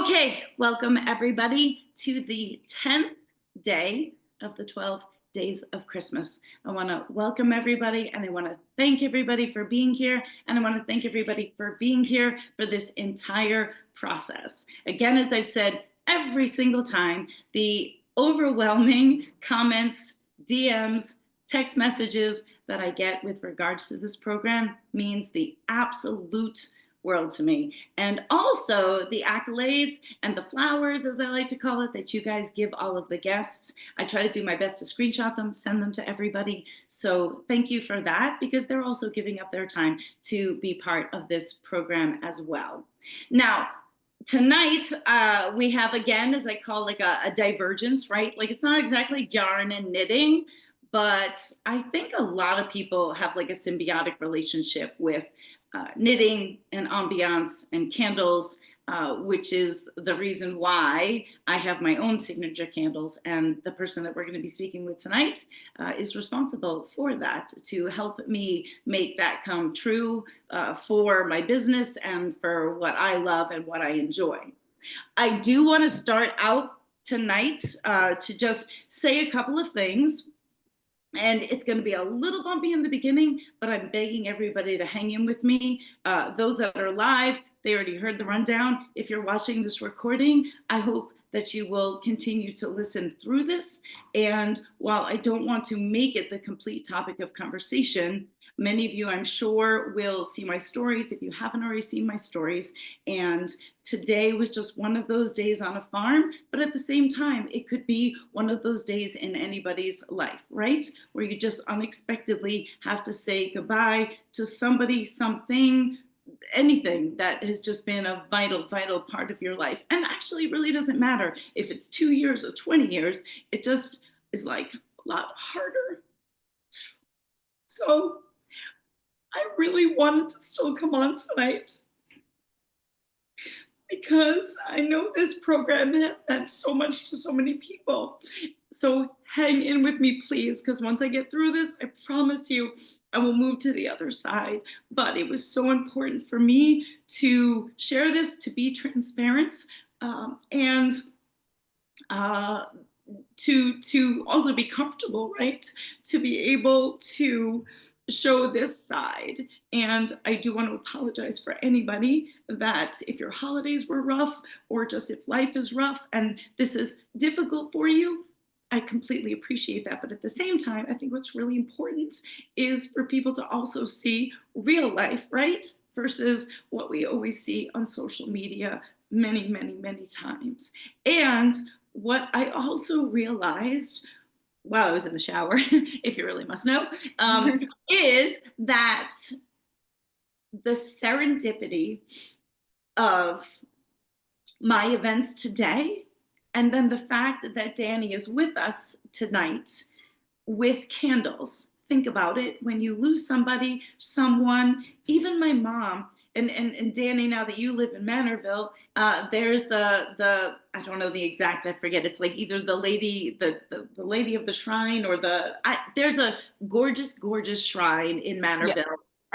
Okay, welcome everybody to the 10th day of the 12 days of Christmas. I want to welcome everybody and I want to thank everybody for being here. And I want to thank everybody for being here for this entire process. Again, as I've said every single time, the overwhelming comments, DMs, text messages that I get with regards to this program means the absolute world to me. And also the accolades and the flowers, as I like to call it, that you guys give all of the guests. I try to do my best to screenshot them, send them to everybody. So thank you for that, because they're also giving up their time to be part of this program as well. Now, tonight we have, again, as I call, like a divergence, right? Like, it's not exactly yarn and knitting, but I think a lot of people have like a symbiotic relationship with knitting and ambiance and candles, which is the reason why I have my own signature candles. And the person that we're going to be speaking with tonight is responsible for that, to help me make that come true for my business and for what I love and what I enjoy. I do want to start out tonight to just say a couple of things. And it's going to be a little bumpy in the beginning, but I'm begging everybody to hang in with me. Those that are live, they already heard the rundown. If you're watching this recording, I hope that you will continue to listen through this. And while I don't want to make it the complete topic of conversation, many of you, I'm sure, will see my stories if you haven't already seen my stories. And today was just one of those days on a farm, but at the same time, it could be one of those days in anybody's life, right? Where you just unexpectedly have to say goodbye to somebody, something, anything that has just been a vital, vital part of your life. And actually, it really doesn't matter if it's 2 years or 20 years, it just is like a lot harder. So I really wanted to still come on tonight because I know this program has meant so much to so many people. So hang in with me, please, because once I get through this, I promise you I will move to the other side. But it was so important for me to share this, to be transparent, and to also be comfortable, right? To be able to show this side. And I do want to apologize for anybody that if your holidays were rough, or just if life is rough and this is difficult for you, I completely appreciate that. But at the same time, I think what's really important is for people to also see real life, right? Versus what we always see on social media many, many, many times. And what I also realized while I was in the shower, if you really must know, is that the serendipity of my events today, and then the fact that Dani is with us tonight with candles. Think about it. When you lose somebody, someone, even my mom, and Dani, now that you live in Manorville, there's the I don't know the exact, I forget. It's like either the lady, the lady of the shrine, or there's a gorgeous, gorgeous shrine in Manorville. Yeah.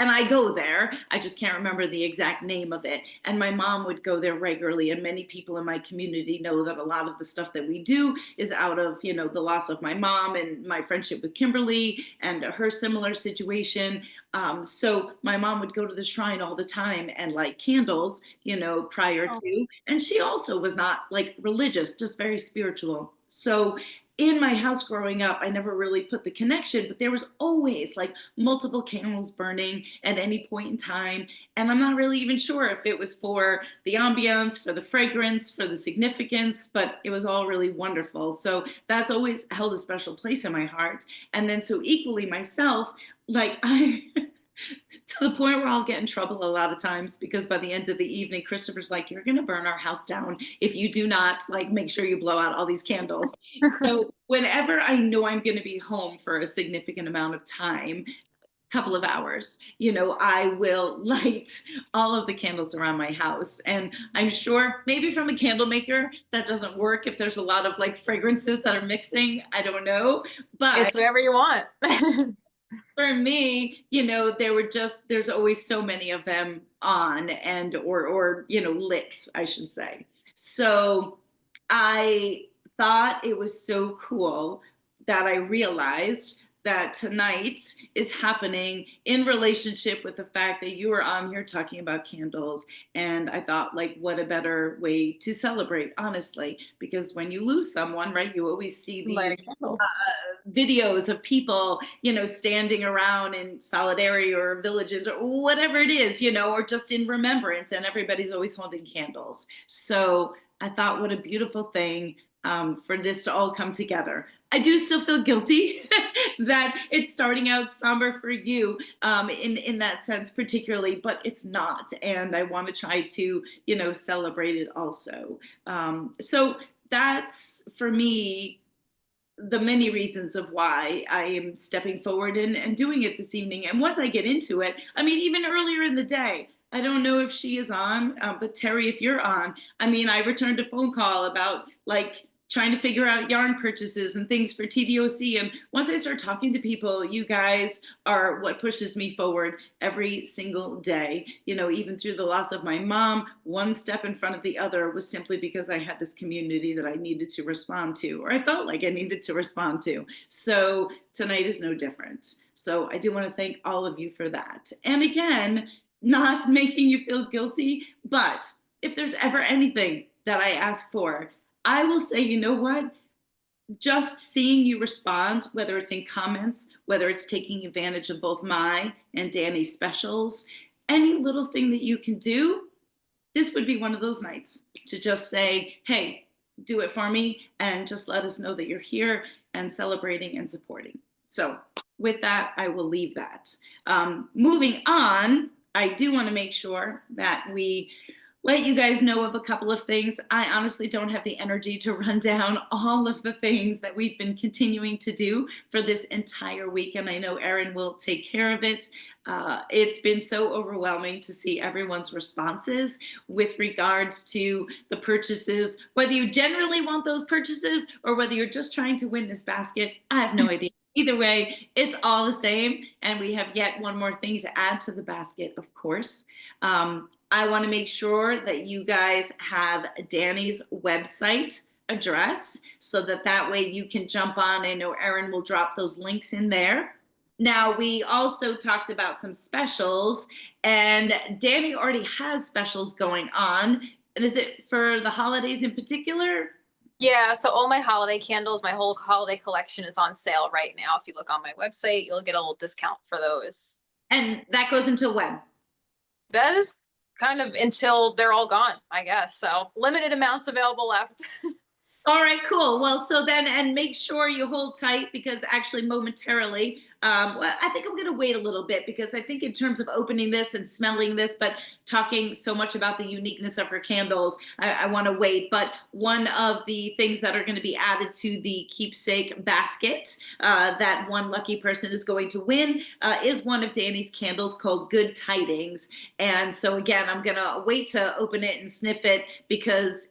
And I go there. I just can't remember the exact name of it. And my mom would go there regularly. And many people in my community know that a lot of the stuff that we do is out of, the loss of my mom and my friendship with Kimberly and her similar situation. So my mom would go to the shrine all the time and light candles, prior to. And she also was not like religious, just very spiritual. So in my house growing up, I never really put the connection, but there was always like multiple candles burning at any point in time. And I'm not really even sure if it was for the ambiance, for the fragrance, for the significance, but it was all really wonderful. So that's always held a special place in my heart. And then so equally myself, like to the point where I'll get in trouble a lot of times, because by the end of the evening, Christopher's like, you're going to burn our house down if you do not like make sure you blow out all these candles. So whenever I know I'm going to be home for a significant amount of time, couple of hours, I will light all of the candles around my house. And I'm sure maybe from a candle maker that doesn't work if there's a lot of like fragrances that are mixing. I don't know, but it's whatever you want. For me, there's always so many of them on, and or lit, I should say. So I thought it was so cool that I realized that tonight is happening in relationship with the fact that you are on here talking about candles. And I thought, like, what a better way to celebrate, honestly, because when you lose someone, right, you always see these Light a candle. videos of people, standing around in solidarity or villages or whatever it is, or just in remembrance, and everybody's always holding candles. So I thought, what a beautiful thing, for this to all come together. I do still feel guilty that it's starting out somber for you, in that sense, particularly, but it's not, and I want to try to, celebrate it also. So that's for me the many reasons of why I am stepping forward and doing it this evening. And once I get into it, I mean, even earlier in the day, I don't know if she is on, but Terry, if you're on, I mean, I returned a phone call about like trying to figure out yarn purchases and things for TDOC. And once I start talking to people, you guys are what pushes me forward every single day. Even through the loss of my mom, one step in front of the other was simply because I had this community that I needed to respond to, or I felt like I needed to respond to. So tonight is no different. So I do want to thank all of you for that. And again, not making you feel guilty, but if there's ever anything that I ask for, I will say, you know what? Just seeing you respond, whether it's in comments, whether it's taking advantage of both my and Dani's specials, any little thing that you can do, this would be one of those nights to just say, hey, do it for me, and just let us know that you're here and celebrating and supporting. So, with that, I will leave that. Moving on, I do want to make sure that we let you guys know of a couple of things. I honestly don't have the energy to run down all of the things that we've been continuing to do for this entire week, and I know Erin will take care of it. It's been so overwhelming to see everyone's responses with regards to the purchases, whether you generally want those purchases or whether you're just trying to win this basket. I have no idea. Either way, it's all the same, and we have yet one more thing to add to the basket, of course. I want to make sure that you guys have Dani's website address so that way you can jump on. I know Erin will drop those links in there. Now, we also talked about some specials, and Dani already has specials going on. And is it for the holidays in particular? Yeah, so all my holiday candles, my whole holiday collection is on sale right now. If you look on my website, you'll get a little discount for those. And that goes until when? That is kind of until they're all gone, I guess. So limited amounts available left. All right, cool. Well, so then, and make sure you hold tight because actually, momentarily, well, I think I'm going to wait a little bit because I think, in terms of opening this and smelling this, but talking so much about the uniqueness of her candles, I want to wait. But one of the things that are going to be added to the keepsake basket that one lucky person is going to win is one of Dani's candles called Good Tidings. And so, again, I'm going to wait to open it and sniff it because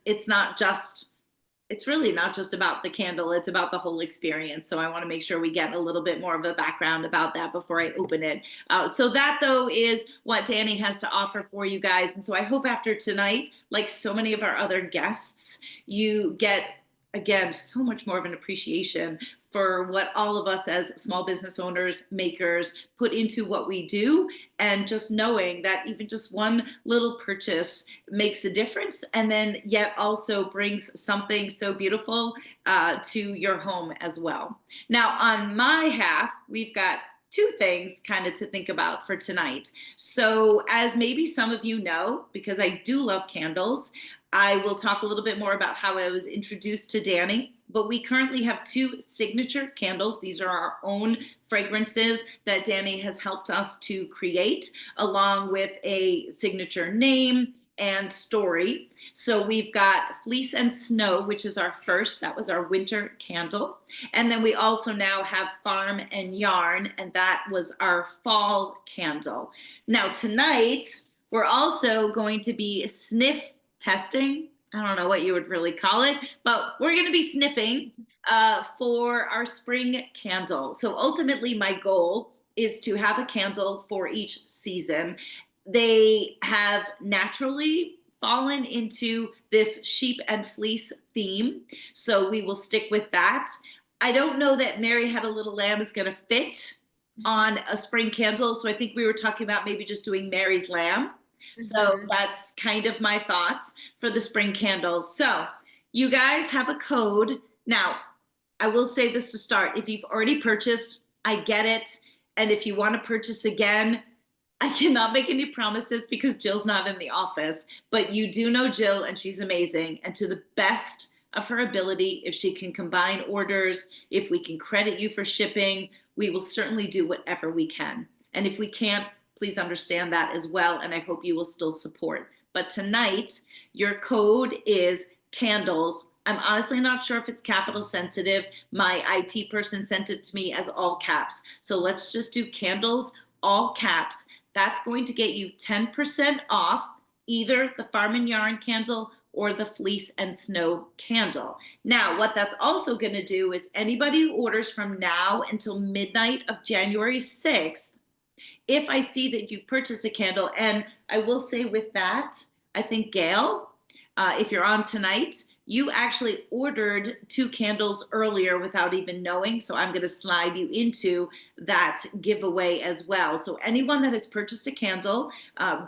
it's really not just about the candle, it's about the whole experience. So I want to make sure we get a little bit more of a background about that before I open it. So that, though, is what Dani has to offer for you guys. And so I hope after tonight, like so many of our other guests, you get, again, so much more of an appreciation for what all of us as small business owners, makers, put into what we do, and just knowing that even just one little purchase makes a difference, and then yet also brings something so beautiful to your home as well. Now, on my half, we've got two things kind of to think about for tonight. So, as maybe some of you know, because I do love candles, I will talk a little bit more about how I was introduced to Dani. But we currently have two signature candles. These are our own fragrances that Dani has helped us to create, along with a signature name and story. So we've got Fleece and Snow, which is our first. That was our winter candle. And then we also now have Farm and Yarn, and that was our fall candle. Now, tonight, we're also going to be sniff testing. I don't know what you would really call it, but we're going to be sniffing for our spring candle. So ultimately, my goal is to have a candle for each season. They have naturally fallen into this sheep and fleece theme. So we will stick with that. I don't know that Mary Had a Little Lamb is going to fit on a spring candle. So I think we were talking about maybe just doing Mary's Lamb. So Mhm. that's kind of my thoughts for the spring candles. So you guys have a code. Now, I will say this to start. If you've already purchased, I get it. And if you want to purchase again, I cannot make any promises because Jill's not in the office, but you do know Jill and she's amazing. And to the best of her ability, if she can combine orders, if we can credit you for shipping, we will certainly do whatever we can. And if we can't, please understand that as well. And I hope you will still support. But tonight, your code is candles. I'm honestly not sure if it's capital sensitive. My IT person sent it to me as all caps. So let's just do candles, all caps. That's going to get you 10% off either the Farm and Yarn candle or the Fleece and Snow candle. Now, what that's also going to do is anybody who orders from now until midnight of January 6th, if I see that you've purchased a candle, and I will say with that, I think Gail, if you're on tonight, you actually ordered 2 candles earlier without even knowing. So I'm going to slide you into that giveaway as well. So anyone that has purchased a candle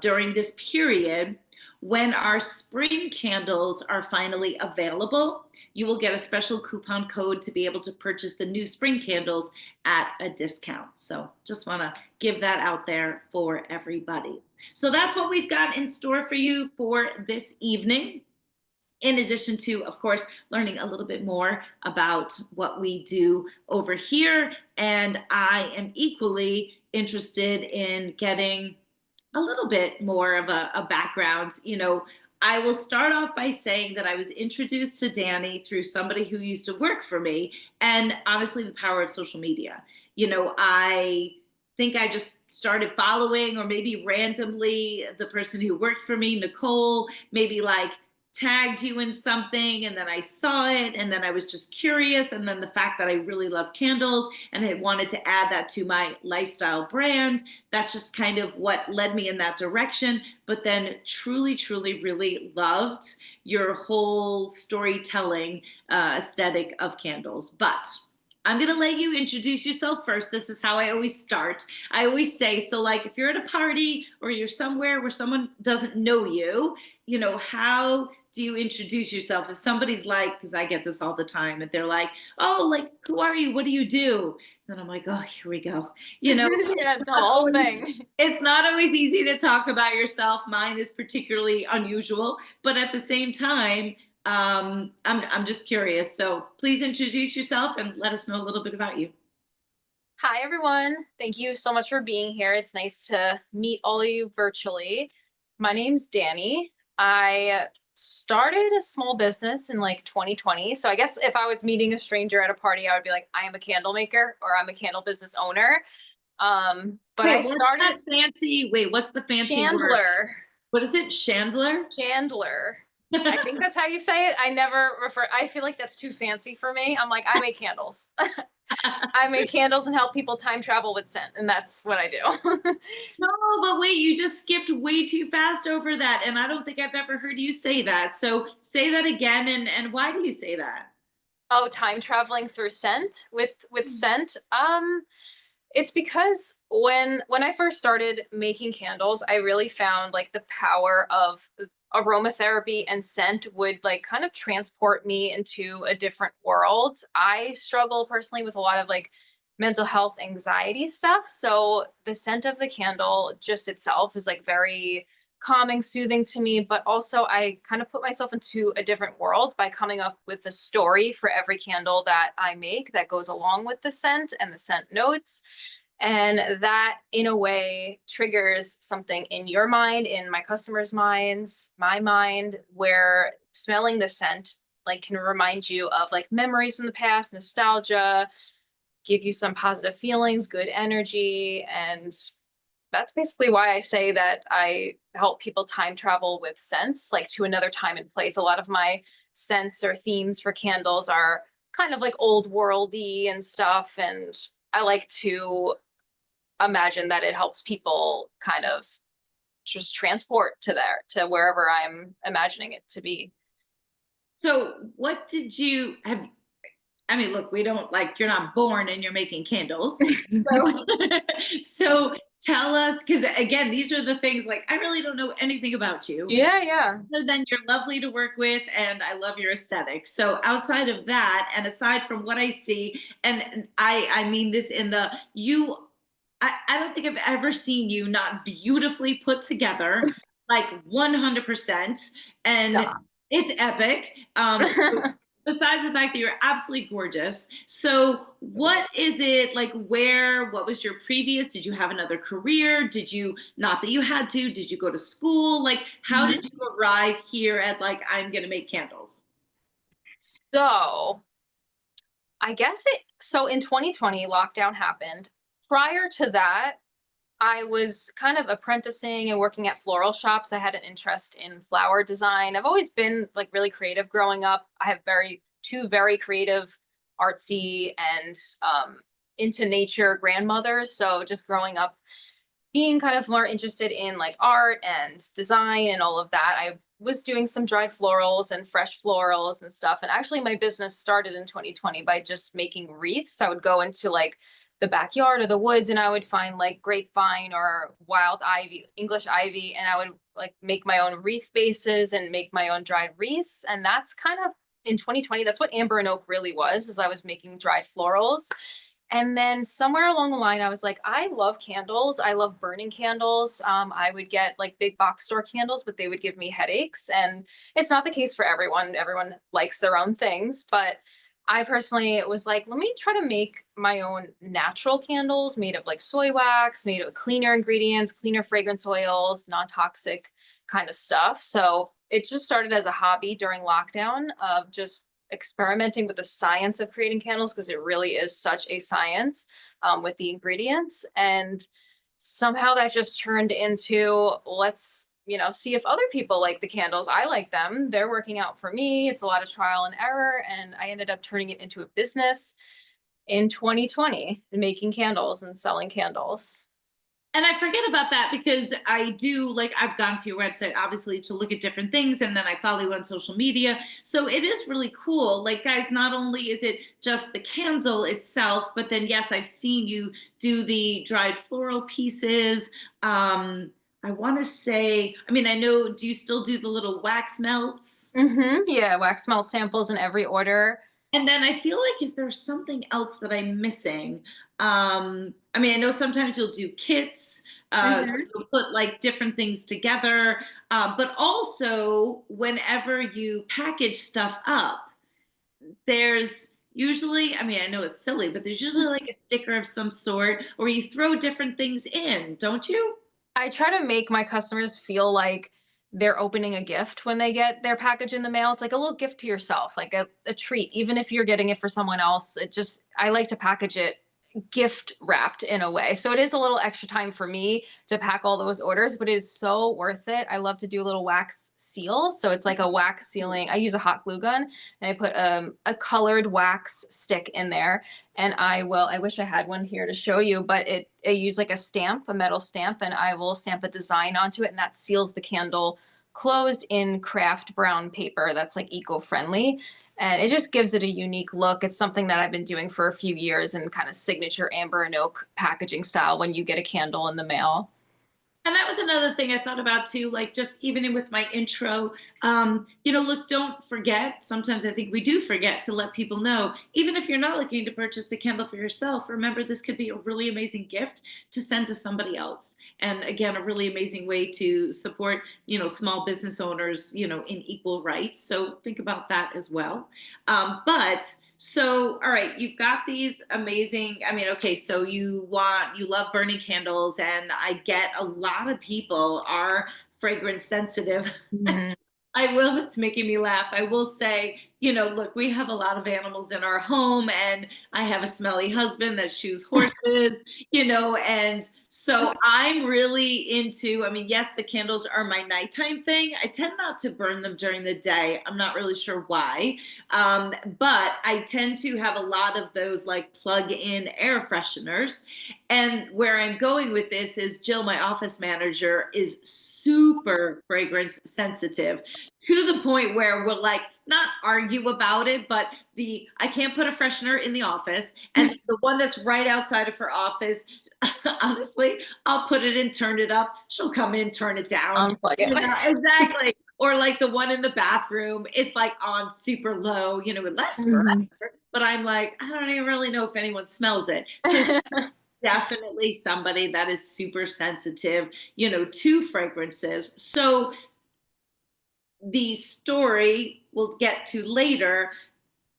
during this period, when our spring candles are finally available, you will get a special coupon code to be able to purchase the new spring candles at a discount. So just want to give that out there for everybody. So that's what we've got in store for you for this evening. In addition to, of course, learning a little bit more about what we do over here. And I am equally interested in getting a little bit more of a background. I will start off by saying that I was introduced to Dani through somebody who used to work for me, and honestly, the power of social media. I think I just started following, or maybe randomly, the person who worked for me, Nicole, maybe like tagged you in something, and then I saw it, and then I was just curious, and then the fact that I really love candles and I wanted to add that to my lifestyle brand, that's just kind of what led me in that direction. But then truly, truly, really loved your whole storytelling aesthetic of candles. But I'm going to let you introduce yourself first. This is how I always start. I always say, so like if you're at a party or you're somewhere where someone doesn't know you, how do you introduce yourself? If somebody's like, because I get this all the time, and they're like, oh, like, who are you? What do you do? Then I'm like, oh, here we go. Yeah, the whole thing. It's not always easy to talk about yourself. Mine is particularly unusual, but at the same time, I'm just curious. So please introduce yourself and let us know a little bit about you. Hi, everyone. Thank you so much for being here. It's nice to meet all of you virtually. My name's Dani. I started a small business in like 2020. So I guess if I was meeting a stranger at a party, I would be like, I am a candle maker or I'm a candle business owner. But I Wait, what's that started fancy? Wait, what's the fancy word? Chandler. What is it? Chandler? Chandler. I think that's how you say it. I never refer. I feel like that's too fancy for me. I'm like, I make candles. I make candles and help people time travel with scent, and that's what I do. No, but wait, you just skipped way too fast over that. And I don't think I've ever heard you say that. So say that again. And why do you say that? Oh, time traveling through scent with scent. It's because when I first started making candles, I really found like the power of aromatherapy and scent would like kind of transport me into a different world. I struggle personally with a lot of like mental health anxiety stuff. So the scent of the candle just itself is like very calming, soothing to me, but also I kind of put myself into a different world by coming up with the story for every candle that I make that goes along with the scent and the scent notes. And that, in a way, triggers something in your mind, in my customers' minds, my mind, where smelling the scent like can remind you of like memories from the past, nostalgia, give you some positive feelings, good energy. And that's basically why I say that I help people time travel with scents, like to another time and place. A lot of my scents or themes for candles are kind of like old worldy and stuff. And I like to imagine that it helps people kind of just transport to there, to wherever I'm imagining it to be. So what did you have? I mean, look, we don't like you're not born and you're making candles. So, so tell us, because again, these are the things like I really don't know anything about you. Yeah, yeah. Other than you're lovely to work with, and I love your aesthetic. So outside of that, and aside from what I see, and I mean this in the you, I don't think I've ever seen you not beautifully put together, like 100%, and Stop. it's epic. So besides the fact that you're absolutely gorgeous, so what is it like? What was your previous? Did you have another career? Did you, not that you had to, did you go to school? Like, how did Mhm. you arrive here at like, I'm gonna make candles? So I guess so in 2020, lockdown happened. Prior to that, I was kind of apprenticing and working at floral shops. I had an interest in flower design. I've always been like really creative growing up. I have two very creative, artsy, and into nature grandmothers. So just growing up, being kind of more interested in like art and design and all of that, I was doing some dried florals and fresh florals and stuff. And actually, my business started in 2020 by just making wreaths. I would go into like the backyard or the woods and I would find like grapevine or wild ivy, English ivy, and I would like make my own wreath bases and make my own dried wreaths. And that's kind of in 2020, that's what Amber and Oak really was, is I was making dried florals. And then somewhere along the line, I was like, I love candles. I love burning candles. I would get like big box store candles, but they would give me headaches. And it's not the case for everyone. Everyone likes their own things. But I personally was like, let me try to make my own natural candles made of like soy wax, made of cleaner ingredients, cleaner fragrance oils, non toxic kind of stuff. So it just started as a hobby during lockdown of just experimenting with the science of creating candles, because it really is such a science with the ingredients. And somehow that just turned into, let's, see if other people like the candles. I like them. They're working out for me. It's a lot of trial and error. And I ended up turning it into a business in 2020, making candles and selling candles. And I forget about that because I do like I've gone to your website obviously to look at different things, and then I follow you on social media. So it is really cool. Like, guys, not only is it just the candle itself, but then yes, I've seen you do the dried floral pieces. I want to say, I mean, I know, do you still do the little wax melts? Yeah, wax melt samples in every order. And then I feel like, is there something else that I'm missing? I mean, I know sometimes you'll do kits, so hmm you'll put like different things together, but also whenever you package stuff up, there's usually, I mean, I know it's silly, but there's usually like a sticker of some sort, or you throw different things in, don't you? I try to make my customers feel like they're opening a gift when they get their package in the mail. It's like a little gift to yourself, like a treat, even if you're getting it for someone else. I like to package it gift wrapped in a way. So it is a little extra time for me to pack all those orders, but it is so worth it. I love to do a little wax seal. So it's like a wax sealing. I use a hot glue gun and I put a colored wax stick in there. And I wish I had one here to show you, but I use like a stamp, a metal stamp, and I will stamp a design onto it. And that seals the candle closed in craft brown paper that's like eco-friendly, and it just gives it a unique look. It's something that I've been doing for a few years, and kind of signature amber and oak packaging style when you get a candle in the mail. And that was another thing I thought about too, like just even in with my intro, look, don't forget. Sometimes I think we do forget to let people know, even if you're not looking to purchase a candle for yourself, remember this could be a really amazing gift to send to somebody else. And again, a really amazing way to support, small business owners, in equal rights. So think about that as well. But so, all right, you've got these amazing, I mean, okay, so you love burning candles, and I get a lot of people are fragrance sensitive. Mhm. It's making me laugh. I will say look, we have a lot of animals in our home, and I have a smelly husband that shoes horses, and so I'm really into, I mean, yes, the candles are my nighttime thing. I tend not to burn them during the day. I'm not really sure why. But I tend to have a lot of those like plug in air fresheners. And where I'm going with this is Jill, my office manager, is super fragrance sensitive to the point where we'll like not argue about it, but the I can't put a freshener in the office, and the one that's right outside of her office, honestly, I'll put it in, turn it up. She'll come in, turn it down. Unplug it. Exactly. Or like the one in the bathroom, it's like on super low, it lasts forever. Mhm. But I'm like, I don't even really know if anyone smells it. So definitely somebody that is super sensitive, to fragrances. So the story we'll get to later.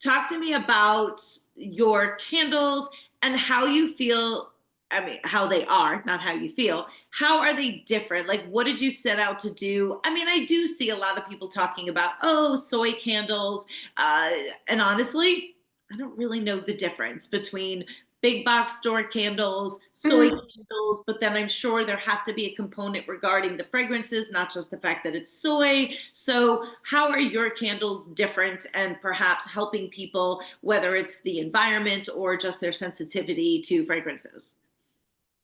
Talk to me about your candles and how you feel. I mean, how they are, not how you feel. How are they different? Like, what did you set out to do? I mean, I do see a lot of people talking about, oh, soy candles. Uh, and honestly, I don't really know the difference between big box store candles, soy Mhm. candles, but then I'm sure there has to be a component regarding the fragrances, not just the fact that it's soy. So, how are your candles different and perhaps helping people, whether it's the environment or just their sensitivity to fragrances?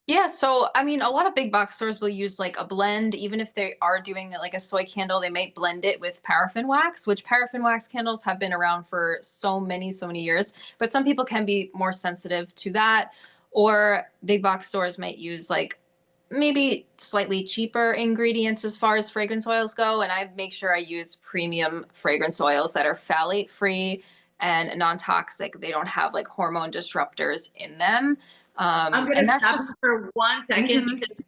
Yeah, so I mean, a lot of big box stores will use like a blend, even if they are doing like a soy candle, they might blend it with paraffin wax, which paraffin wax candles have been around for so many years. But some people can be more sensitive to that. Or big box stores might use like maybe slightly cheaper ingredients as far as fragrance oils go. And I make sure I use premium fragrance oils that are phthalate free and non toxic. They don't have like hormone disruptors in them. I'm going And to that's stop you just for 1 second Mhm. because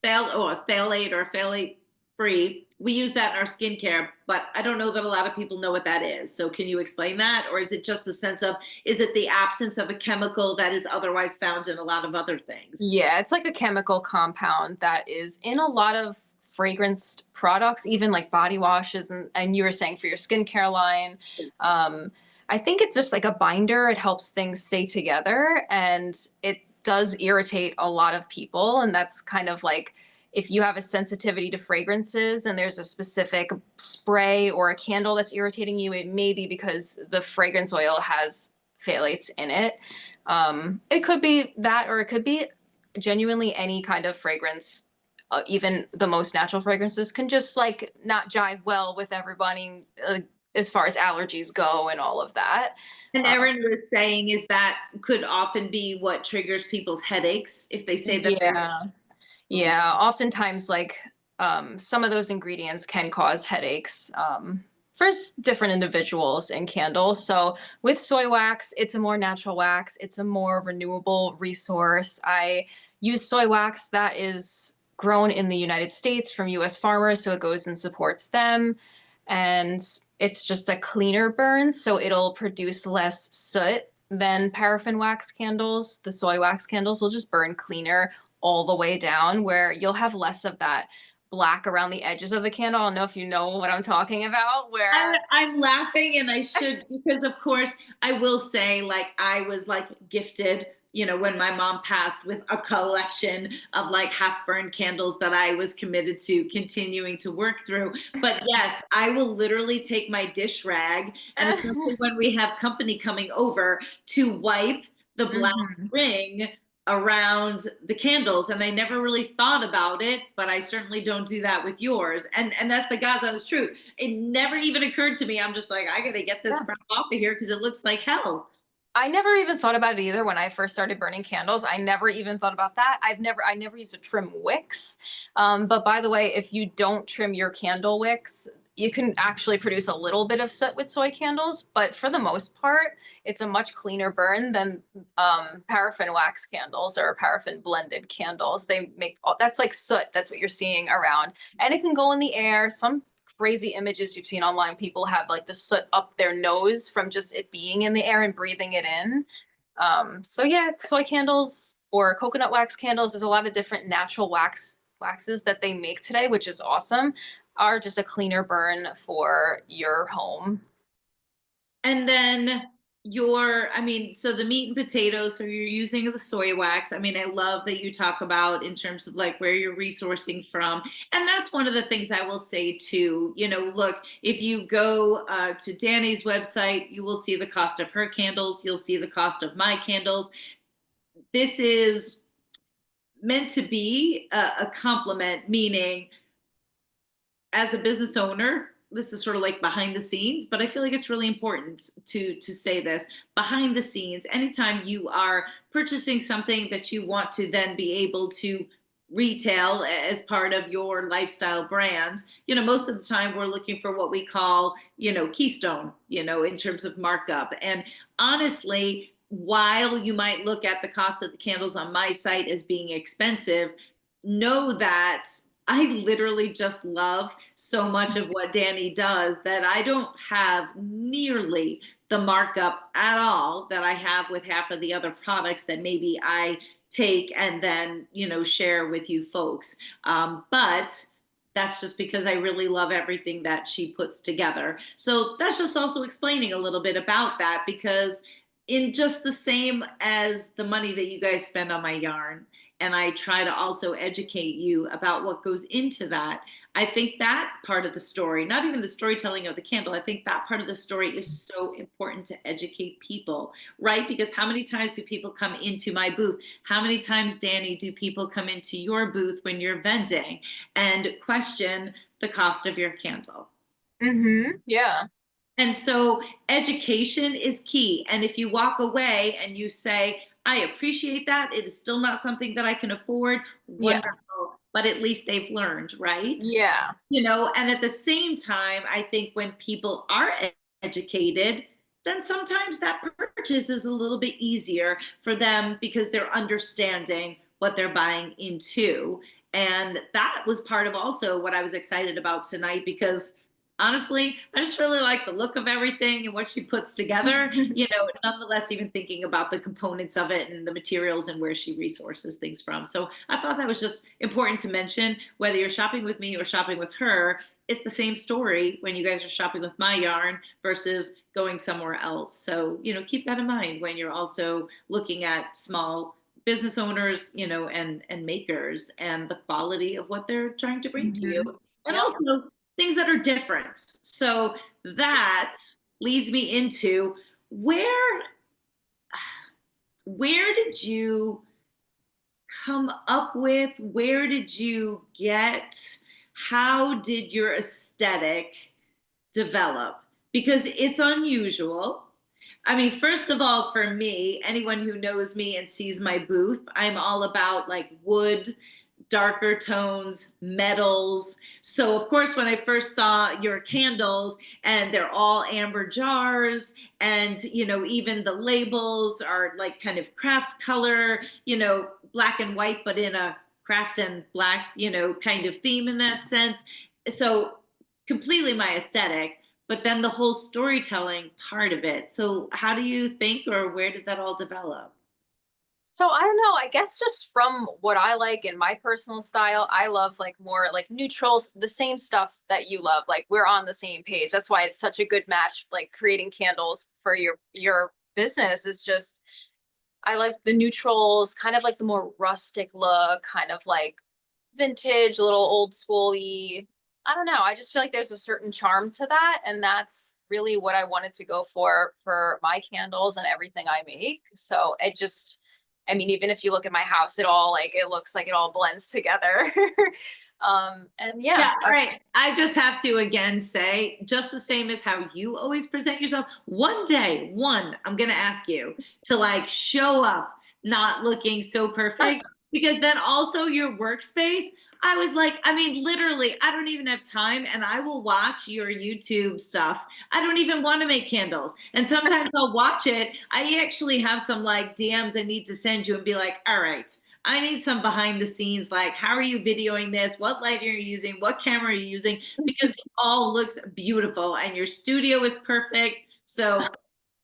a phthalate or phthalate free, we use that in our skincare, but I don't know that a lot of people know what that is. So can you explain that? Or is it just the sense of, is it the absence of a chemical that is otherwise found in a lot of other things? Yeah, it's like a chemical compound that is in a lot of fragranced products, even like body washes, and you were saying for your skincare line. Um, I think it's just like a binder. It helps things stay together, and it does irritate a lot of people. And that's kind of like if you have a sensitivity to fragrances and there's a specific spray or a candle that's irritating you, it may be because the fragrance oil has phthalates in it. It could be that, or it could be genuinely any kind of fragrance. Even the most natural fragrances can just like not jive well with everybody, as far as allergies go and all of that. And uh, Erin was saying is that could often be what triggers people's headaches if they say that they. yeah, yeah, oftentimes like some of those ingredients can cause headaches, for different individuals in candles. So with soy wax, it's a more natural wax, it's a more renewable resource. I use soy wax that is grown in the United States from US farmers, so it goes and supports them. And it's just a cleaner burn, so it'll produce less soot than paraffin wax candles. The soy wax candles will just burn cleaner all the way down, where you'll have less of that black around the edges of the candle. I don't know if you know what I'm talking about, where I'm laughing and I should because of course I will say like I was like gifted, when my mom passed with a collection of like half burned candles that I was committed to continuing to work through. But yes, I will literally take my dish rag, and especially when we have company coming over, to wipe the black Mhm. ring around the candles. And I never really thought about it, but I certainly don't do that with yours. And that's the God's honest truth. It never even occurred to me. I'm just like, I gotta get this Yeah. crap off of here because it looks like hell. I never even thought about it either when I first started burning candles. I never even thought about that. I never used to trim wicks. But by the way, if you don't trim your candle wicks, you can actually produce a little bit of soot with soy candles. But for the most part, it's a much cleaner burn than paraffin wax candles or paraffin blended candles. They make that's like soot. That's what you're seeing around, and it can go in the air. Some crazy images you've seen online. People have like the soot up their nose from just it being in the air and breathing it in. So yeah, soy candles or coconut wax candles. There's a lot of different natural waxes that they make today, which is awesome. Are just a cleaner burn for your home. And then I mean, so the meat and potatoes, so you're using the soy wax. I mean, I love that you talk about in terms of like where you're resourcing from. And that's one of the things I will say too. Look, if you go to Dani's website, you will see the cost of her candles, you'll see the cost of my candles. This is meant to be a compliment, meaning as a business owner, this is sort of like behind the scenes, but I feel like it's really important to say this behind the scenes. Anytime you are purchasing something that you want to then be able to retail as part of your lifestyle brand, most of the time we're looking for what we call, keystone, in terms of markup. And honestly, while you might look at the cost of the candles on my site as being expensive, know that I literally just love so much of what Dani does that I don't have nearly the markup at all that I have with half of the other products that maybe I take and then, share with you folks. But that's just because I really love everything that she puts together. So that's just also explaining a little bit about that, because in just the same as the money that you guys spend on my yarn, and I try to also educate you about what goes into that. I think that part of the story, not even the storytelling of the candle, I think that part of the story is so important to educate people, right? Because how many times do people come into my booth? How many times, Dani, do people come into your booth when you're vending and question the cost of your candle? Mm-hmm. Yeah. And so education is key. And if you walk away and you say, I appreciate that, it is still not something that I can afford, Yeah. wonderful. But at least they've learned, right? Yeah. And at the same time, I think when people are educated, then sometimes that purchase is a little bit easier for them because they're understanding what they're buying into. And that was part of also what I was excited about tonight, because honestly, I just really like the look of everything and what she puts together, nonetheless, even thinking about the components of it and the materials and where she resources things from. So I thought that was just important to mention. Whether you're shopping with me or shopping with her, it's the same story when you guys are shopping with my yarn versus going somewhere else. So, keep that in mind when you're also looking at small business owners, and makers and the quality of what they're trying to bring to you. Mm-hmm. And Yeah. also things that are different. So that leads me into where did you come up with? Where did you get? How did your aesthetic develop? Because it's unusual. I mean, first of all, for me, anyone who knows me and sees my booth, I'm all about like wood, darker tones, metals. So, of course, when I first saw your candles and they're all amber jars, and, even the labels are like kind of craft color, black and white, but in a craft and black, kind of theme in that sense. So, completely my aesthetic. But then the whole storytelling part of it. So, how do you think, or where did that all develop? So I don't know, I guess just from what I like in my personal style, I love like more like neutrals, the same stuff that you love. Like we're on the same page. That's why it's such a good match, like creating candles for your business is just I like the neutrals, kind of like the more rustic look, kind of like vintage, a little old schooly. I don't know. I just feel like there's a certain charm to that, and that's really what I wanted to go for my candles and everything I make. So it just, I mean, even if you look at my house, it looks like it all blends together. And yeah, Yeah, all right. I just have to again say, just the same as how you always present yourself, one day, I'm going to ask you to like show up not looking so perfect, because then also your workspace. I was like, I mean, literally, I don't even have time, and I will watch your YouTube stuff. I don't even want to make candles. And sometimes I'll watch it. I actually have some like DMs I need to send you and be like, all right, I need some behind the scenes, like how are you videoing this? What light are you using? What camera are you using? Because it all looks beautiful and your studio is perfect. So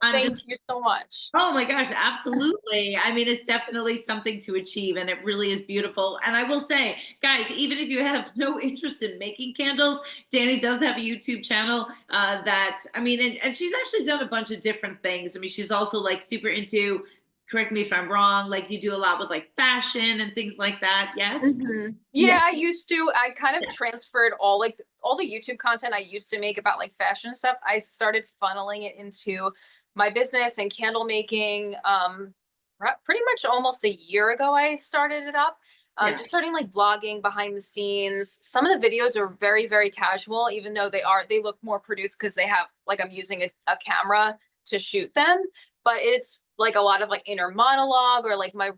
I'm just, Thank you so much. oh my gosh, absolutely. I mean, it's definitely something to achieve, and it really is beautiful. And I will say, guys, even if you have no interest in making candles, Dani does have a YouTube channel that, I mean, and she's actually done a bunch of different things. I mean, she's also like super into, correct me if I'm wrong, like you do a lot with like fashion and things like that. Yes? Yeah. Yeah, I used to. I kind of transferred all the YouTube content I used to make about like fashion and stuff. I started funneling it into my business and candle making. Pretty much almost a year ago, I started it up. Yeah. Just starting like vlogging behind the scenes. Some of the videos are very, very casual, even though they look more produced because they have like I'm using a camera to shoot them. But it's like a lot of like inner monologue or like my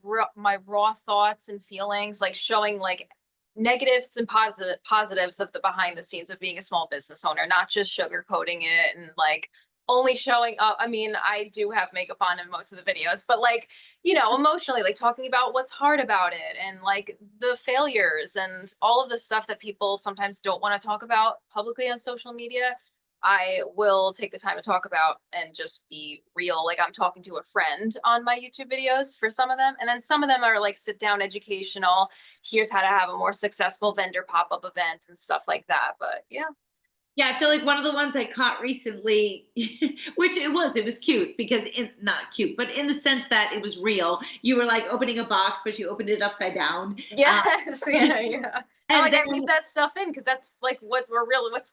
raw thoughts and feelings, like showing like negatives and positives of the behind the scenes of being a small business owner, not just sugarcoating it and like only showing up. I mean, I do have makeup on in most of the videos, but like, emotionally, like talking about what's hard about it and like the failures and all of the stuff that people sometimes don't want to talk about publicly on social media. I will take the time to talk about and just be real. Like I'm talking to a friend on my YouTube videos for some of them. And then some of them are like sit down educational. Here's how to have a more successful vendor pop up event and stuff like that. But yeah. Yeah, I feel like one of the ones I caught recently, which it was cute because not cute, but in the sense that it was real. You were like opening a box, but you opened it upside down. Yes. Yeah. Yeah. And And like then I leave that stuff in because that's like what's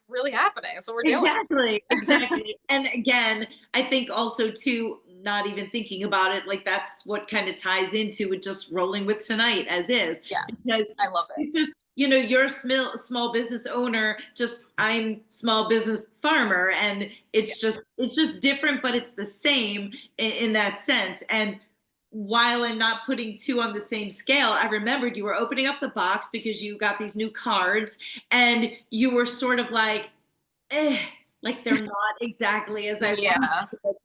really happening. That's what we're doing. exactly, exactly. And again, I think also too, not even thinking about it, like that's what kind of ties into with just rolling with tonight as is. Because Yes. I love it. it's just, you're a small business owner, just I'm small business farmer, and Yeah. it's just different, but it's the same in that sense. And while I'm not putting two on the same scale, I remembered you were opening up the box because you got these new cards, and you were sort of like, eh, like they're not exactly as I wanted.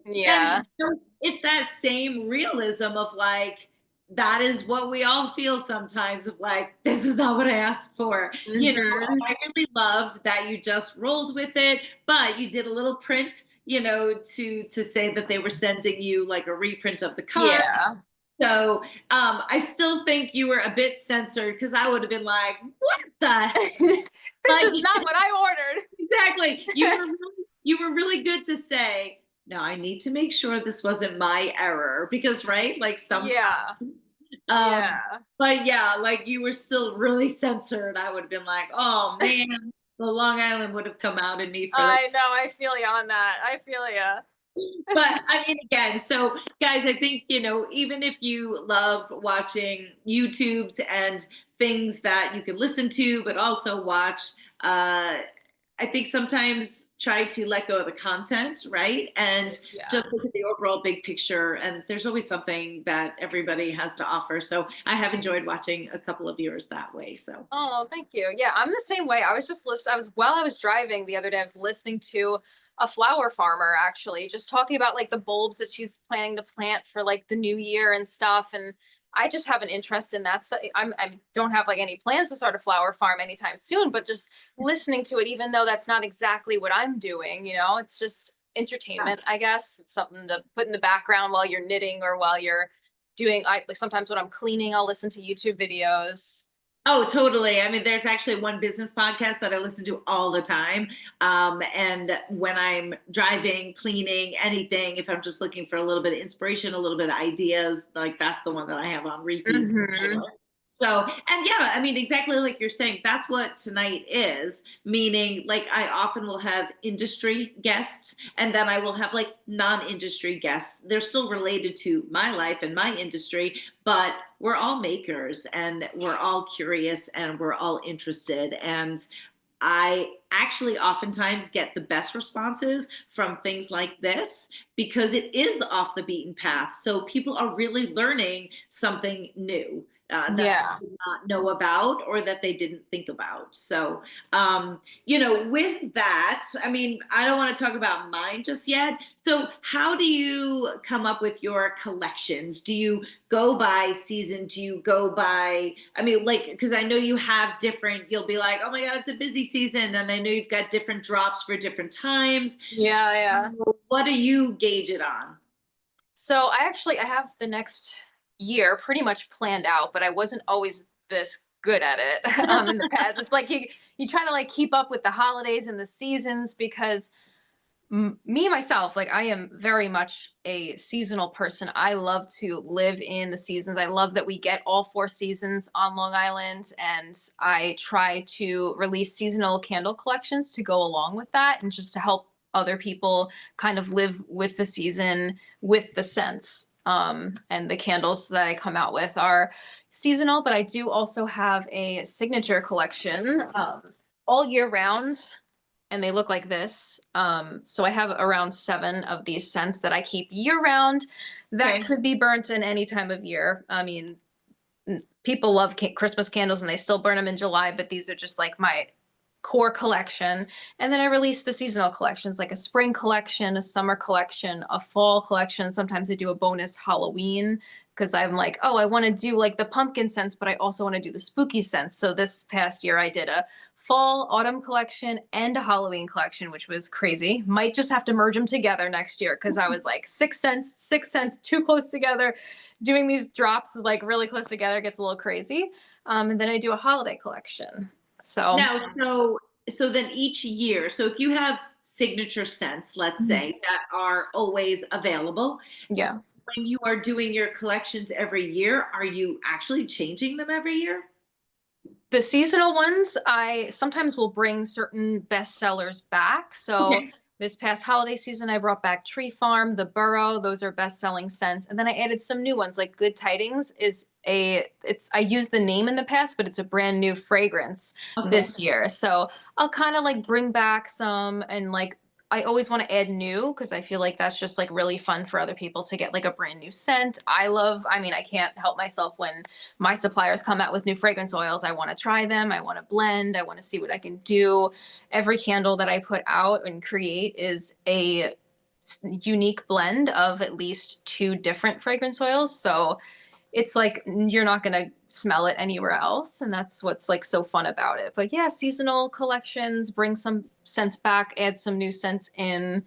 Yeah. And Yeah. it's that same realism of like, that is what we all feel sometimes of like, this is not what I asked for. And Hmm. I really loved that you just rolled with it, but you did a little print, to say that they were sending you like a reprint of the card. Yeah. So I still think you were a bit censored because I would have been like, what the heck? This Like, is not what I ordered. exactly. You were really good to say, no, I need to make sure this wasn't my error because right, like Yeah. sometimes Yeah. but yeah, like you were still really censored. I would have been like, oh man, the Long Island would have come out in me for that. I know. I feel you on that. I feel you. But I mean, again, so guys, I think, even if you love watching YouTubes and things that you can listen to, but also watch, I think sometimes try to let go of the content, right? And Yeah. just look at the overall big picture. And there's always something that everybody has to offer. So I have enjoyed watching a couple of yours that way. So, Oh, thank you. Yeah, I'm the same way. I was just listening. While I was driving the other day, I was listening to a flower farmer actually just talking about like the bulbs that she's planning to plant for like the new year and stuff. And I just have an interest in that. So I don't have like any plans to start a flower farm anytime soon, but just listening to it, even though that's not exactly what I'm doing, it's just yeah. entertainment, I guess. It's something to put in the background while you're knitting or while you're doing, like sometimes when I'm cleaning, I'll listen to YouTube videos. Oh, totally. I mean, there's actually one business podcast that I listen to all the time. And when I'm driving, cleaning, anything, if I'm just looking for a little bit of inspiration, a little bit of ideas, like that's the one that I have on repeat for Mhm. sure. So, and yeah, I mean, exactly like you're saying, that's what tonight is, meaning like I often will have industry guests and then I will have like non industry guests. They're still related to my life and my industry, but we're all makers and we're all curious and we're all interested. And I actually oftentimes get the best responses from things like this because it is off the beaten path. So people are really learning something new. That Yeah. they did not know about or that they didn't think about. So, with that, I mean, I don't want to talk about mine just yet. So, how do you come up with your collections? Do you go by season? Do you go by, I mean, like, because I know you have different, you'll be like, oh my God, it's a busy season. And I know you've got different drops for different times. Yeah, yeah. What do you gauge it on? So I have the next year pretty much planned out, but I wasn't always this good at it in the past. It's like you try to like keep up with the holidays and the seasons because me myself, like I am very much a seasonal person. I love to live in the seasons. I love that we get all four seasons on Long Island, and I try to release seasonal candle collections to go along with that and just to help other people kind of live with the season with the scents. And the candles that I come out with are seasonal, but I do also have a signature collection all year round, and they look like this. So I have around 7 of these scents that I keep year round that Okay. could be burnt in any time of year. I mean, people love Christmas candles and they still burn them in July, but these are just like my core collection. And then I release the seasonal collections, like a spring collection, a summer collection, a fall collection. Sometimes I do a bonus Halloween because I'm like, oh, I want to do like the pumpkin scents, but I also want to do the spooky scents. So this past year I did a fall, autumn collection and a Halloween collection, which was crazy. Might just have to merge them together next year because I was like 6 scents, 6 scents, too close together. Doing these drops like really close together gets a little crazy. And then I do a holiday collection. So Now, so then each year, so if you have signature scents, let's mhm, say, that are always available, yeah. when you are doing your collections every year, are you actually changing them every year? The seasonal ones, I sometimes will bring certain bestsellers back. So Okay. this past holiday season, I brought back Tree Farm, The Burrow. Those are best-selling scents. And then I added some new ones, like Good Tidings is I used the name in the past, but it's a brand new fragrance Okay. this year. So I'll kind of like bring back some, and like I always want to add new because I feel like that's just like really fun for other people to get like a brand new scent. I mean, I can't help myself when my suppliers come out with new fragrance oils. I want to try them. I want to blend. I want to see what I can do. Every candle that I put out and create is a unique blend of at least 2 different fragrance oils. So it's like you're not going to smell it anywhere else. And that's what's like so fun about it. But yeah, seasonal collections, bring some scents back, add some new scents in.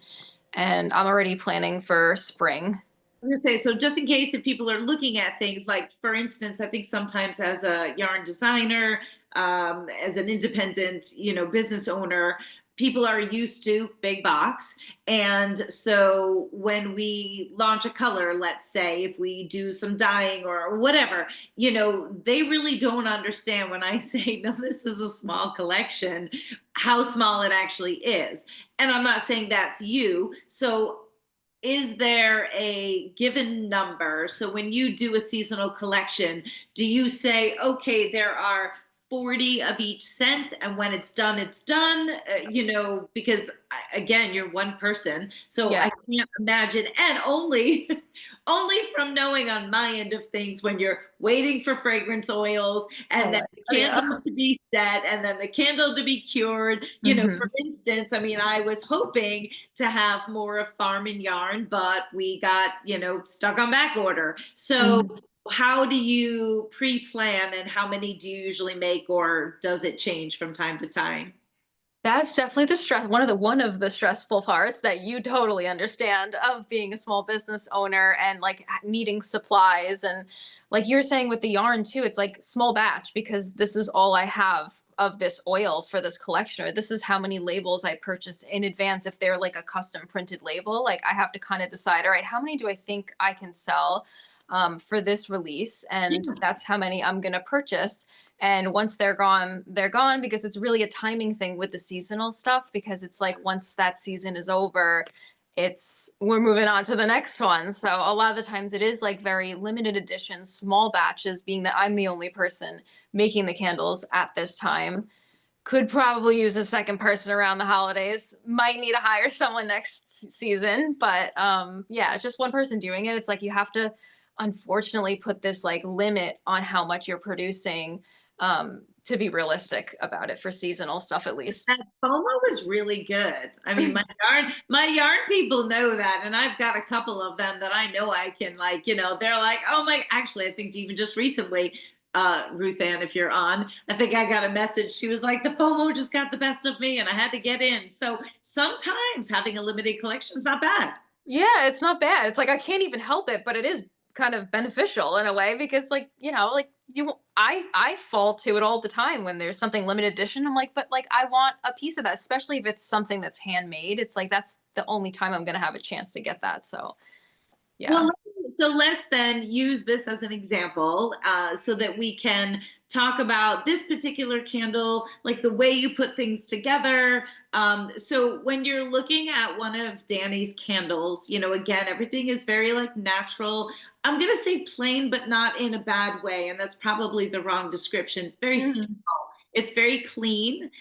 And I'm already planning for spring. I was gonna say, so just in case if people are looking at things like, for instance, I think sometimes as a yarn designer, as an independent, business owner, people are used to big box. And so when we launch a color, let's say, if we do some dyeing or whatever, they really don't understand when I say, no, this is a small collection, how small it actually is. And I'm not saying that's you. So is there a given number? So when you do a seasonal collection, do you say, okay, there are 40 of each scent, and when it's done, it's done? Because again, you're one person. So Yeah. I can't imagine. And only, only from knowing on my end of things, when you're waiting for fragrance oils and Oh, then my- the oh yeah. candles to be set and then the candle to be cured, for Hmm. instance, I mean, I was hoping to have more of farm and yarn, but we got, stuck on back order. So Hmm. how do you pre-plan, and how many do you usually make, or does it change from time to time? That's definitely the stress. One of the stressful parts that you totally understand of being a small business owner and like needing supplies, and like you're saying with the yarn too, it's like small batch because this is all I have of this oil for this collection, or this is how many labels I purchased in advance. If they're like a custom printed label, like I have to kind of decide, all right, how many do I think I can sell for this release, and that's how many I'm going to purchase. And once they're gone because it's really a timing thing with the seasonal stuff, because it's like once that season is over, we're moving on to the next one. So a lot of the times it is like very limited edition, small batches, being that I'm the only person making the candles at this time. Could probably use a second person around the holidays. Might need to hire someone next season, but yeah, it's just one person doing it. It's like you have to unfortunately put this like limit on how much you're producing to be realistic about it for seasonal stuff at That least. FOMO was really good. I mean, my yarn people know that, and I've got a couple of them that I know I can, like, they're like, oh my, actually, I think even just recently, Ruth Ann, if you're on. I think I got a message. She was like, the FOMO just got the best of me and I had to get in. So sometimes having a limited collection is not bad. Yeah, it's not bad. It's like I can't even help it, but it is kind of beneficial in a way because like, like I fall to it all the time when there's something limited edition. I'm like, but like I want a piece of that, especially if it's something that's handmade. It's like that's the only time I'm going to have a chance to get that. So, Well, yeah. so let's then use this as an example so that we can talk about this particular candle, like the way you put things together. So when you're looking at one of Danny's candles, again, everything is very like natural. I'm going to say plain, but not in a bad way. And that's probably the wrong description. Very simple. Mhm. It's very clean.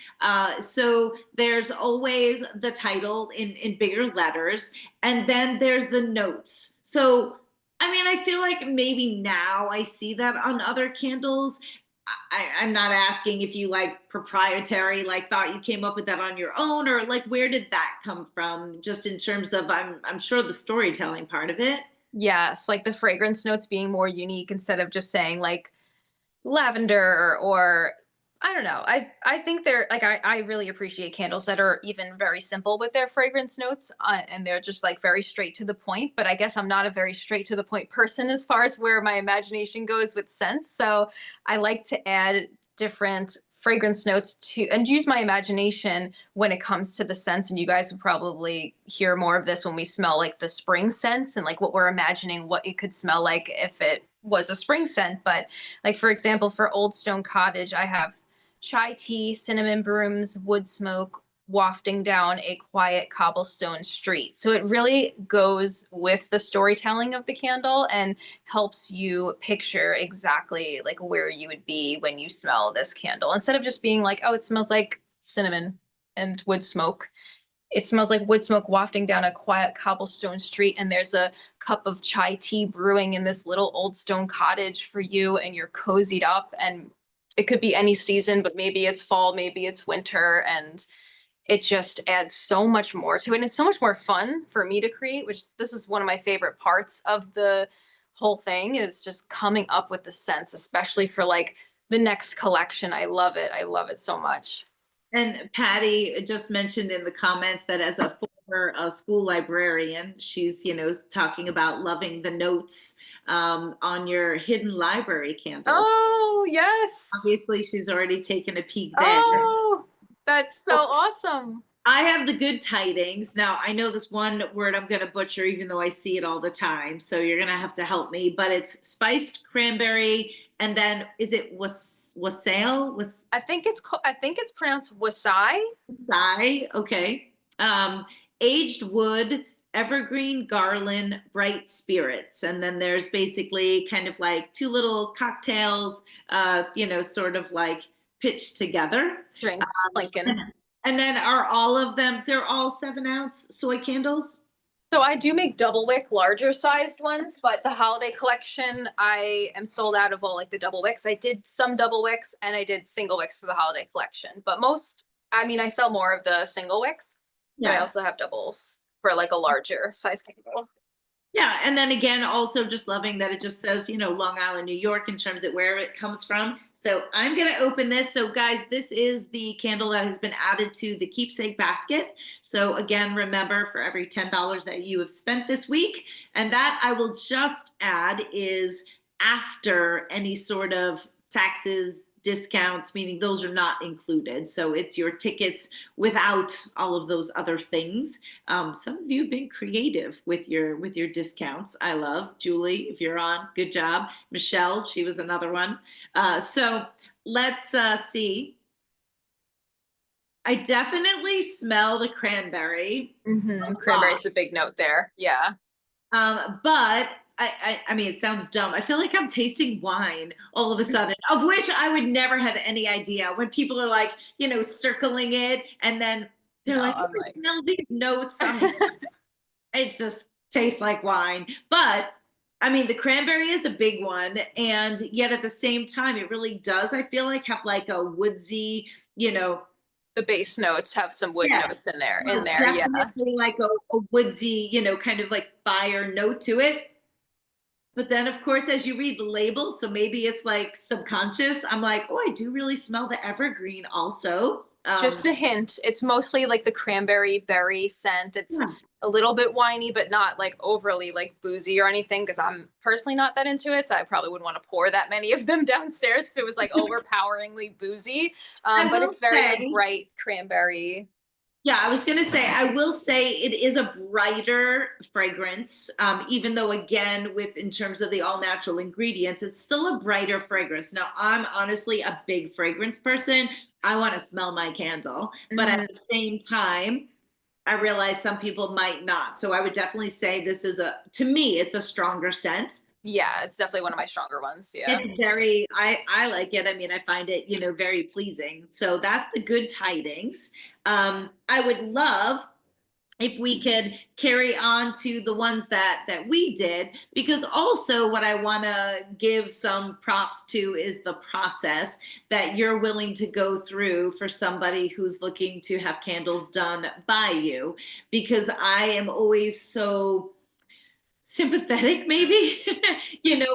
So there's always the title in bigger letters, and then there's the notes. So, I mean, I feel like maybe now I see that on other candles. I'm not asking if you like proprietary, like thought you came up with that on your own, or like where did that come from? Just in terms of, I'm sure the storytelling part of it. Yes, like the fragrance notes being more unique instead of just saying like lavender or I don't know. I think they're like I really appreciate candles that are even very simple with their fragrance notes and they're just like very straight to the point, but I guess I'm not a very straight to the point person as far as where my imagination goes with scents. So I like to add different fragrance notes to and use my imagination when it comes to the scents, and you guys will probably hear more of this when we smell like the spring scents and like what we're imagining what it could smell like if it was a spring scent. But like for example, for Old Stone Cottage, I have chai tea, cinnamon brooms, wood smoke wafting down a quiet cobblestone street. So it really goes with the storytelling of the candle and helps you picture exactly like where you would be when you smell this candle. Instead of just being like, oh, it smells like cinnamon and wood smoke. It smells like wood smoke wafting down a quiet cobblestone street, and there's a cup of chai tea brewing in this little old stone cottage for you, and you're cozied up. And it could be any season, but maybe it's fall, maybe it's winter, and it just adds so much more to it. And it's so much more fun for me to create, which this is one of my favorite parts of the whole thing is just coming up with the scents, especially for like the next collection. I love it. I love it so much. And Patty just mentioned in the comments that as a former school librarian, she's, talking about loving the notes on your hidden library candles. Oh, yes. Obviously, she's already taken a peek there. Oh, that's so awesome. I have the good tidings. Now, I know this one word I'm going to butcher, even though I see it all the time. So you're going to have to help me. But it's spiced cranberry. And then is it wassail? I think it's pronounced wasai. Wasai? Okay. Aged wood, evergreen garland, bright spirits. And then there's basically kind of like two little cocktails, sort of like pitched together. Drinks, Lincoln. And then are all of them, they're all 7-ounce soy candles? So I do make double wick, larger sized ones, but the holiday collection, I am sold out of all like the double wicks. I did some double wicks and I did single wicks for the holiday collection, but I mean, I sell more of the single wicks, but I Yeah. also have doubles for like a larger size candle. Yeah, and then again, also just loving that it just says, Long Island, New York, in terms of where it comes from. So I'm going to open this. So, guys, this is the candle that has been added to the keepsake basket. So, again, remember for every $10 that you have spent this week, and that I will just add is after any sort of taxes, discounts, meaning those are not included. So it's your tickets without all of those other things. Some of you have been creative with your discounts. I love Julie. If you're on, good job. Michelle, she was another one. So let's see. I definitely smell the cranberry. Mm-hmm. Cranberry's the big note there. Yeah. But I mean, it sounds dumb. I feel like I'm tasting wine all of a sudden, of which I would never have any idea. When people are like, circling it, and then they're No, like, "Oh, I'm I smell these notes." It just tastes like wine. But I mean, the cranberry is a big one, and yet at the same time, it really does. I feel like have like a woodsy, the base notes have some wood yeah, notes in there. In well, there, yeah. definitely like a woodsy, kind of like fire note to it. But then, of course, as you read the label, so maybe it's like subconscious, I'm like, oh, I do really smell the evergreen also. Just a hint. It's mostly like the cranberry berry scent. It's Yeah. a little bit winey, but not like overly like boozy or anything. Because I'm personally not that into it, so I probably wouldn't want to pour that many of them downstairs if it was like overpoweringly boozy. I But will it's very like say, bright cranberry. yeah, I was gonna say, I will say it is a brighter fragrance, even though again, with in terms of the all natural ingredients, it's still a brighter fragrance. Now, I'm honestly a big fragrance person. I want to smell my candle, but at Mhm. the same time, I realize some people might not. So I would definitely say this is to me, it's a stronger scent. Yeah, it's definitely one of my stronger ones. Yeah. It's very, I like it. I mean, I find it, very pleasing. So that's the good tidings. I would love if we could carry on to the ones that we did, because also what I want to give some props to is the process that you're willing to go through for somebody who's looking to have candles done by you, because I am always so sympathetic maybe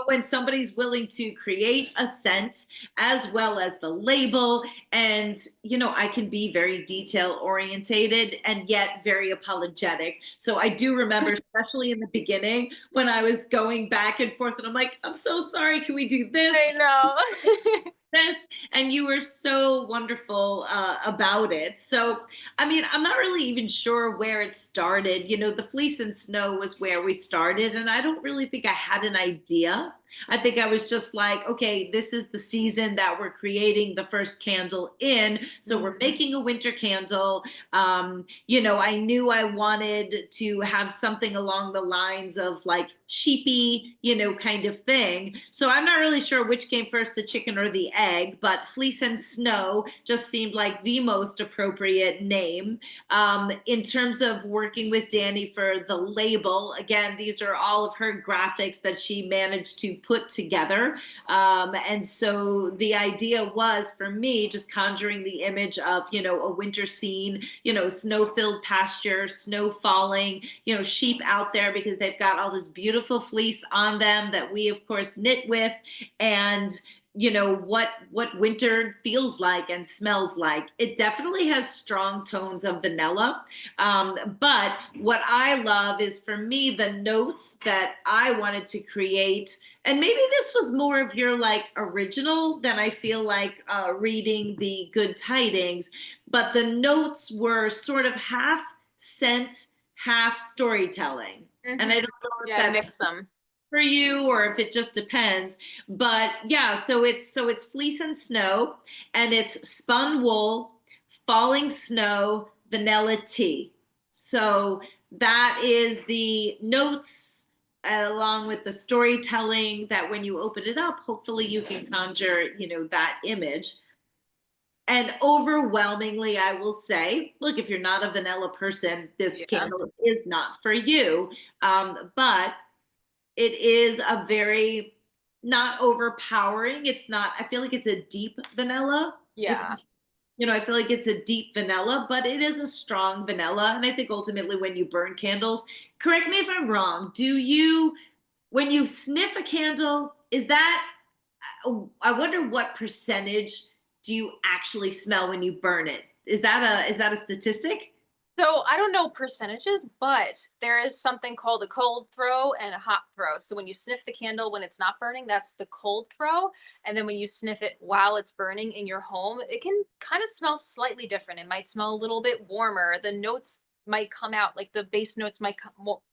when somebody's willing to create a scent as well as the label. And I can be very detail orientated and yet very apologetic. So I do remember, especially in the beginning, when I was going back and forth and I'm like, I'm so sorry, can we do this, I know. this? And you were so wonderful about it. So I mean, I'm not really even sure where it started. The fleece and snow was where we started, and I don't really think I had an idea. I think I was just like, okay, this is the season that we're creating the first candle in, so we're Mhm. making a winter candle. I knew I wanted to have something along the lines of like sheepy, kind of thing. So I'm not really sure which came first, the chicken or the egg, but fleece and snow just seemed like the most appropriate name. In terms of working with Dani for the label, again, these are all of her graphics that she managed to put together. And so the idea was for me just conjuring the image of, a winter scene, snow filled pasture, snow falling, sheep out there because they've got all this beautiful fleece on them that we, of course, knit with. And what winter feels like and smells like. It definitely has strong tones of vanilla, but what I love is, for me, the notes that I wanted to create. And maybe this was more of your like original than I feel like reading the good tidings, but the notes were sort of half scent, half storytelling. And I don't Mhm. know if Yeah, that's mix them. for you or if it just depends. But yeah, so it's fleece and snow, and it's spun wool, falling snow, vanilla tea. So that is the notes, along with the storytelling, that when you open it up, hopefully you can conjure, that image. And overwhelmingly, I will say, look, if you're not a vanilla person, this Yeah. candle is not for you. But it is a very not overpowering. It's not, I feel like it's a deep vanilla. If Yeah. I feel like it's a deep vanilla, but it is a strong vanilla. And I think ultimately when you burn candles, correct me if I'm wrong, when you sniff a candle, is that, I wonder what percentage do you actually smell when you burn it? Is that a statistic? So I don't know percentages, but there is something called a cold throw and a hot throw. So when you sniff the candle when it's not burning, that's the cold throw. And then when you sniff it while it's burning in your home, it can kind of smell slightly different. It might smell a little bit warmer. The notes might come out, like the base notes might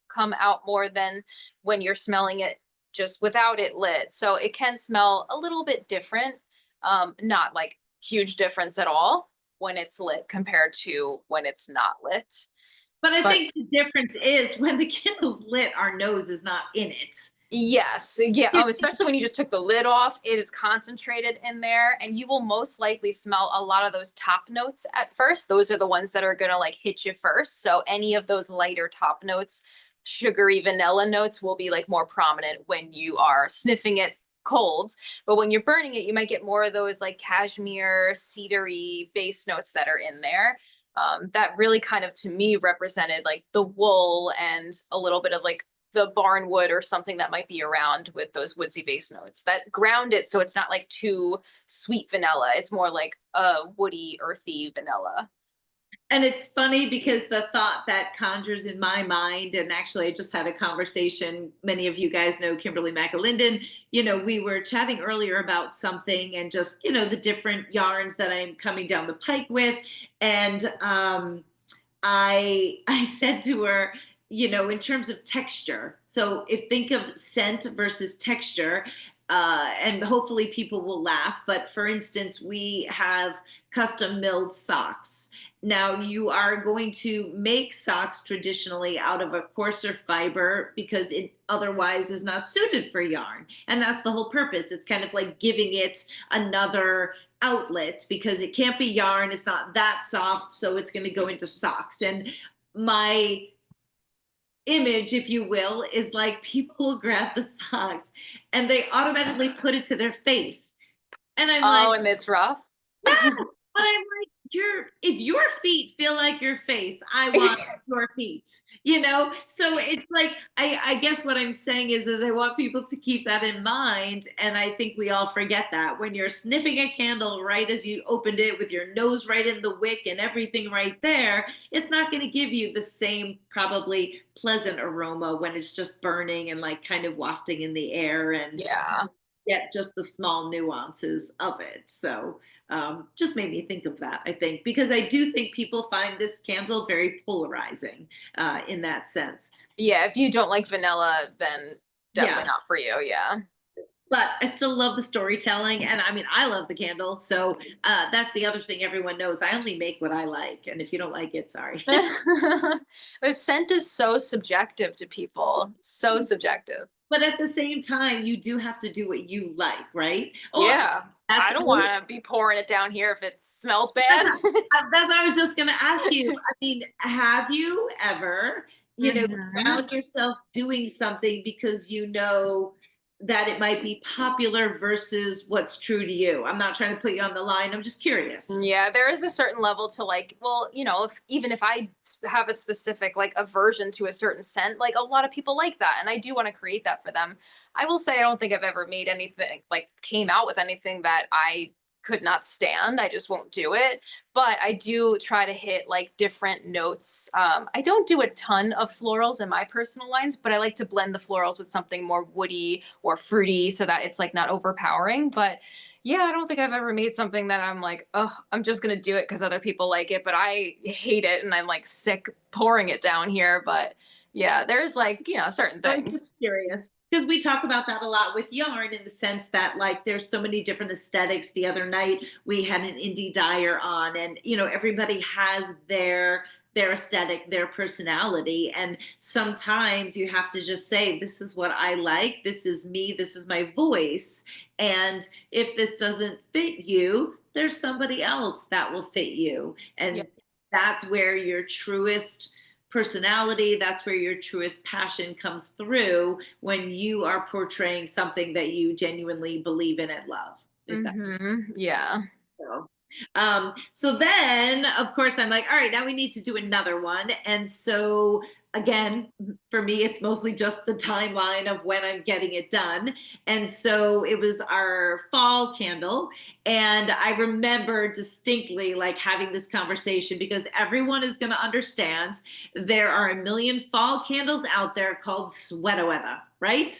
come out more than when you're smelling it just without it lit. So it can smell a little bit different. Not like huge difference at all when it's lit compared to when it's not lit. But I But think the difference is when the candle's lit, our nose is not in it. yes, yeah, especially when you just took the lid off, it is concentrated in there, and you will most likely smell a lot of those top notes at first. Those are the ones that are gonna like hit you first. So any of those lighter top notes, sugary vanilla notes will be like more prominent when you are sniffing it cold. But when you're burning it, you might get more of those like cashmere, cedary base notes that are in there. That really kind of to me represented like the wool and a little bit of like the barn wood or something that might be around with those woodsy base notes that ground it so it's not like too sweet vanilla. It's more like a woody, earthy vanilla. And it's funny because the thought that conjures in my mind, and actually I just had a conversation, many of you guys know Kimberly McAlinden, we were chatting earlier about something and just, the different yarns that I'm coming down the pike with. And I said to her, in terms of texture. So if think of scent versus texture, and hopefully people will laugh. But for instance, we have custom milled socks. Now you are going to make socks traditionally out of a coarser fiber because it otherwise is not suited for yarn. And that's the whole purpose. It's kind of like giving it another outlet because it can't be yarn. It's not that soft. So it's going to go into socks. And my image, if you will, is like people will grab the socks and they automatically put it to their face. And I'm like, Oh, and it's rough. yeah, but I'm like, if your feet feel like your face, I want your feet, So it's like, I guess what I'm saying is I want people to keep that in mind. And I think we all forget that when you're sniffing a candle right as you opened it with your nose right in the wick and everything right there, it's not going to give you the same probably pleasant aroma when it's just burning and like kind of wafting in the air and Yeah. get just the small nuances of it. So just made me think of that, I think, because I do think people find this candle very polarizing in that sense. Yeah, if you don't like vanilla, then definitely Yeah. not for you. Yeah. But I still love the storytelling. And I mean, I love the candle. So that's the other thing everyone knows. I only make what I like. And if you don't like it, sorry. The scent is so subjective to people. So subjective. But at the same time, you do have to do what you like, right? Oh, Yeah. that's I don't want to be pouring it down here if it smells bad. That's what I was just going to ask you. I mean, have you ever, Mhm. found yourself doing something because that it might be popular versus what's true to you? I'm not trying to put you on the line. I'm just curious. Yeah, there is a certain level to like, well, if even if I have a specific like aversion to a certain scent, like a lot of people like that, and I do want to create that for them. I will say I don't think I've ever made anything like came out with anything that I could not stand. I just won't do it. But I do try to hit like different notes. I don't do a ton of florals in my personal lines, but I like to blend the florals with something more woody or fruity so that it's like not overpowering. But yeah, I don't think I've ever made something that I'm like, oh, I'm just gonna do it because other people like it, but I hate it and I'm like sick pouring it down here. But yeah, there's like, certain I'm things. just curious because we talk about that a lot with yarn in the sense that like there's so many different aesthetics. The other night we had an indie dyer on, and everybody has their aesthetic, their personality, and sometimes you have to just say, this is what I like, this is me, this is my voice, and if this doesn't fit you, there's somebody else that will fit you, Yeah. and that's where your truest personality, that's where your truest passion comes through when you are portraying something that you genuinely believe in and love. Is that Yeah. so? So then, of course, I'm like, all right, now we need to do another one. And so, again, for me, it's mostly just the timeline of when I'm getting it done. And so it was our fall candle. And I remember distinctly like having this conversation because everyone is going to understand there are a million fall candles out there called sweater weather, right?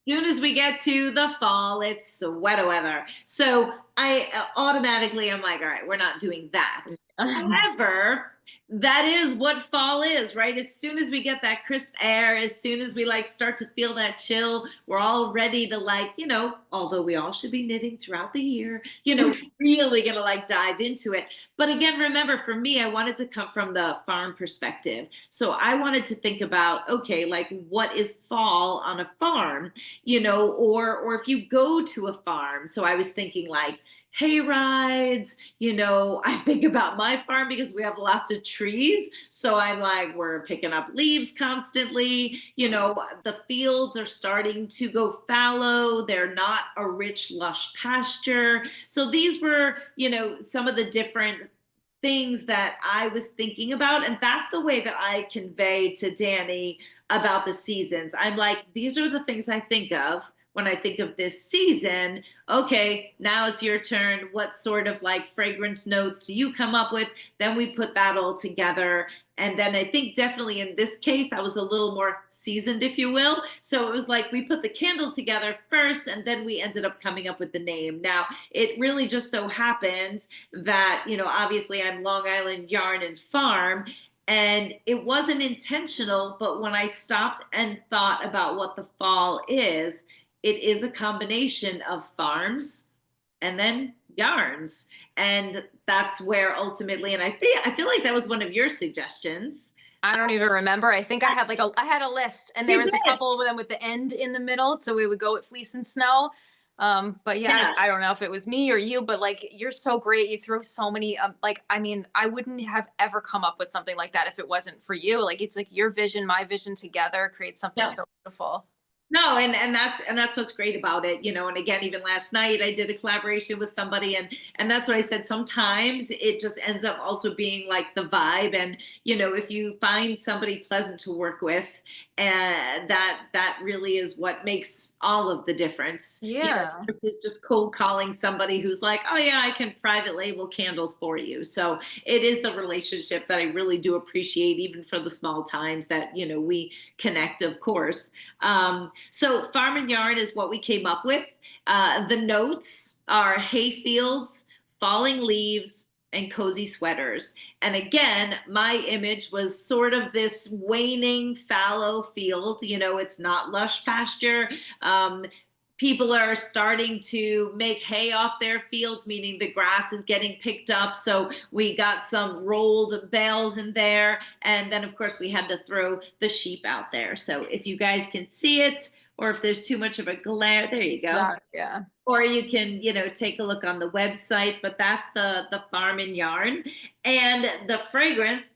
Soon as we get to the fall, it's sweater weather. So I automatically I'm like, all right, we're not doing that. However, that is what fall is, right? As soon as we get that crisp air, as soon as we like start to feel that chill, we're all ready to like, although we all should be knitting throughout the year, really gonna like dive into it. But again, remember for me, I wanted to come from the farm perspective. So I wanted to think about, okay, like what is fall on a farm, or if you go to a farm. So I was thinking like hay rides, I think about my farm because we have lots of trees. So I'm like, we're picking up leaves constantly. The fields are starting to go fallow. They're not a rich, lush pasture. So these were, some of the different things that I was thinking about. And that's the way that I convey to Dani about the seasons. I'm like, these are the things I think of when I think of this season. Okay, now it's your turn. What sort of like fragrance notes do you come up with? Then we put that all together. And then I think definitely in this case, I was a little more seasoned, if you will. So it was like we put the candle together first, and then we ended up coming up with the name. Now, it really just so happened that, obviously I'm Long Island Yarn and Farm, and it wasn't intentional, but when I stopped and thought about what the fall is, it is a combination of farms and then yarns. And that's where ultimately, and I feel like that was one of your suggestions. I don't even remember. I think I had a list, and there You was a did. couple of them with the end in the middle, so we would go with fleece and snow. But yeah, Yeah. I don't know if it was me or you, but like you're so great. You throw so many like I mean, I wouldn't have ever come up with something like that if it wasn't for you. Like it's like your vision, my vision together creates something Yeah. so beautiful. No, and that's what's great about it, and again, even last night I did a collaboration with somebody, and that's what I said. Sometimes it just ends up also being like the vibe, and if you find somebody pleasant to work with, and that really is what makes all of the difference. Yeah. Versus just cold calling somebody who's like, oh yeah, I can private label candles for you. So it is the relationship that I really do appreciate, even for the small times that we connect, of course. So farm and yarn is what we came up with. The notes are hay fields, falling leaves, and cozy sweaters. And again, my image was sort of this waning fallow field. It's not lush pasture. People are starting to make hay off their fields, meaning the grass is getting picked up. So we got some rolled bales in there. And then, of course, we had to throw the sheep out there. So if you guys can see it, or if there's too much of a glare, there you go. Yeah. Or you can, take a look on the website, but that's the farm and yarn. And the fragrance,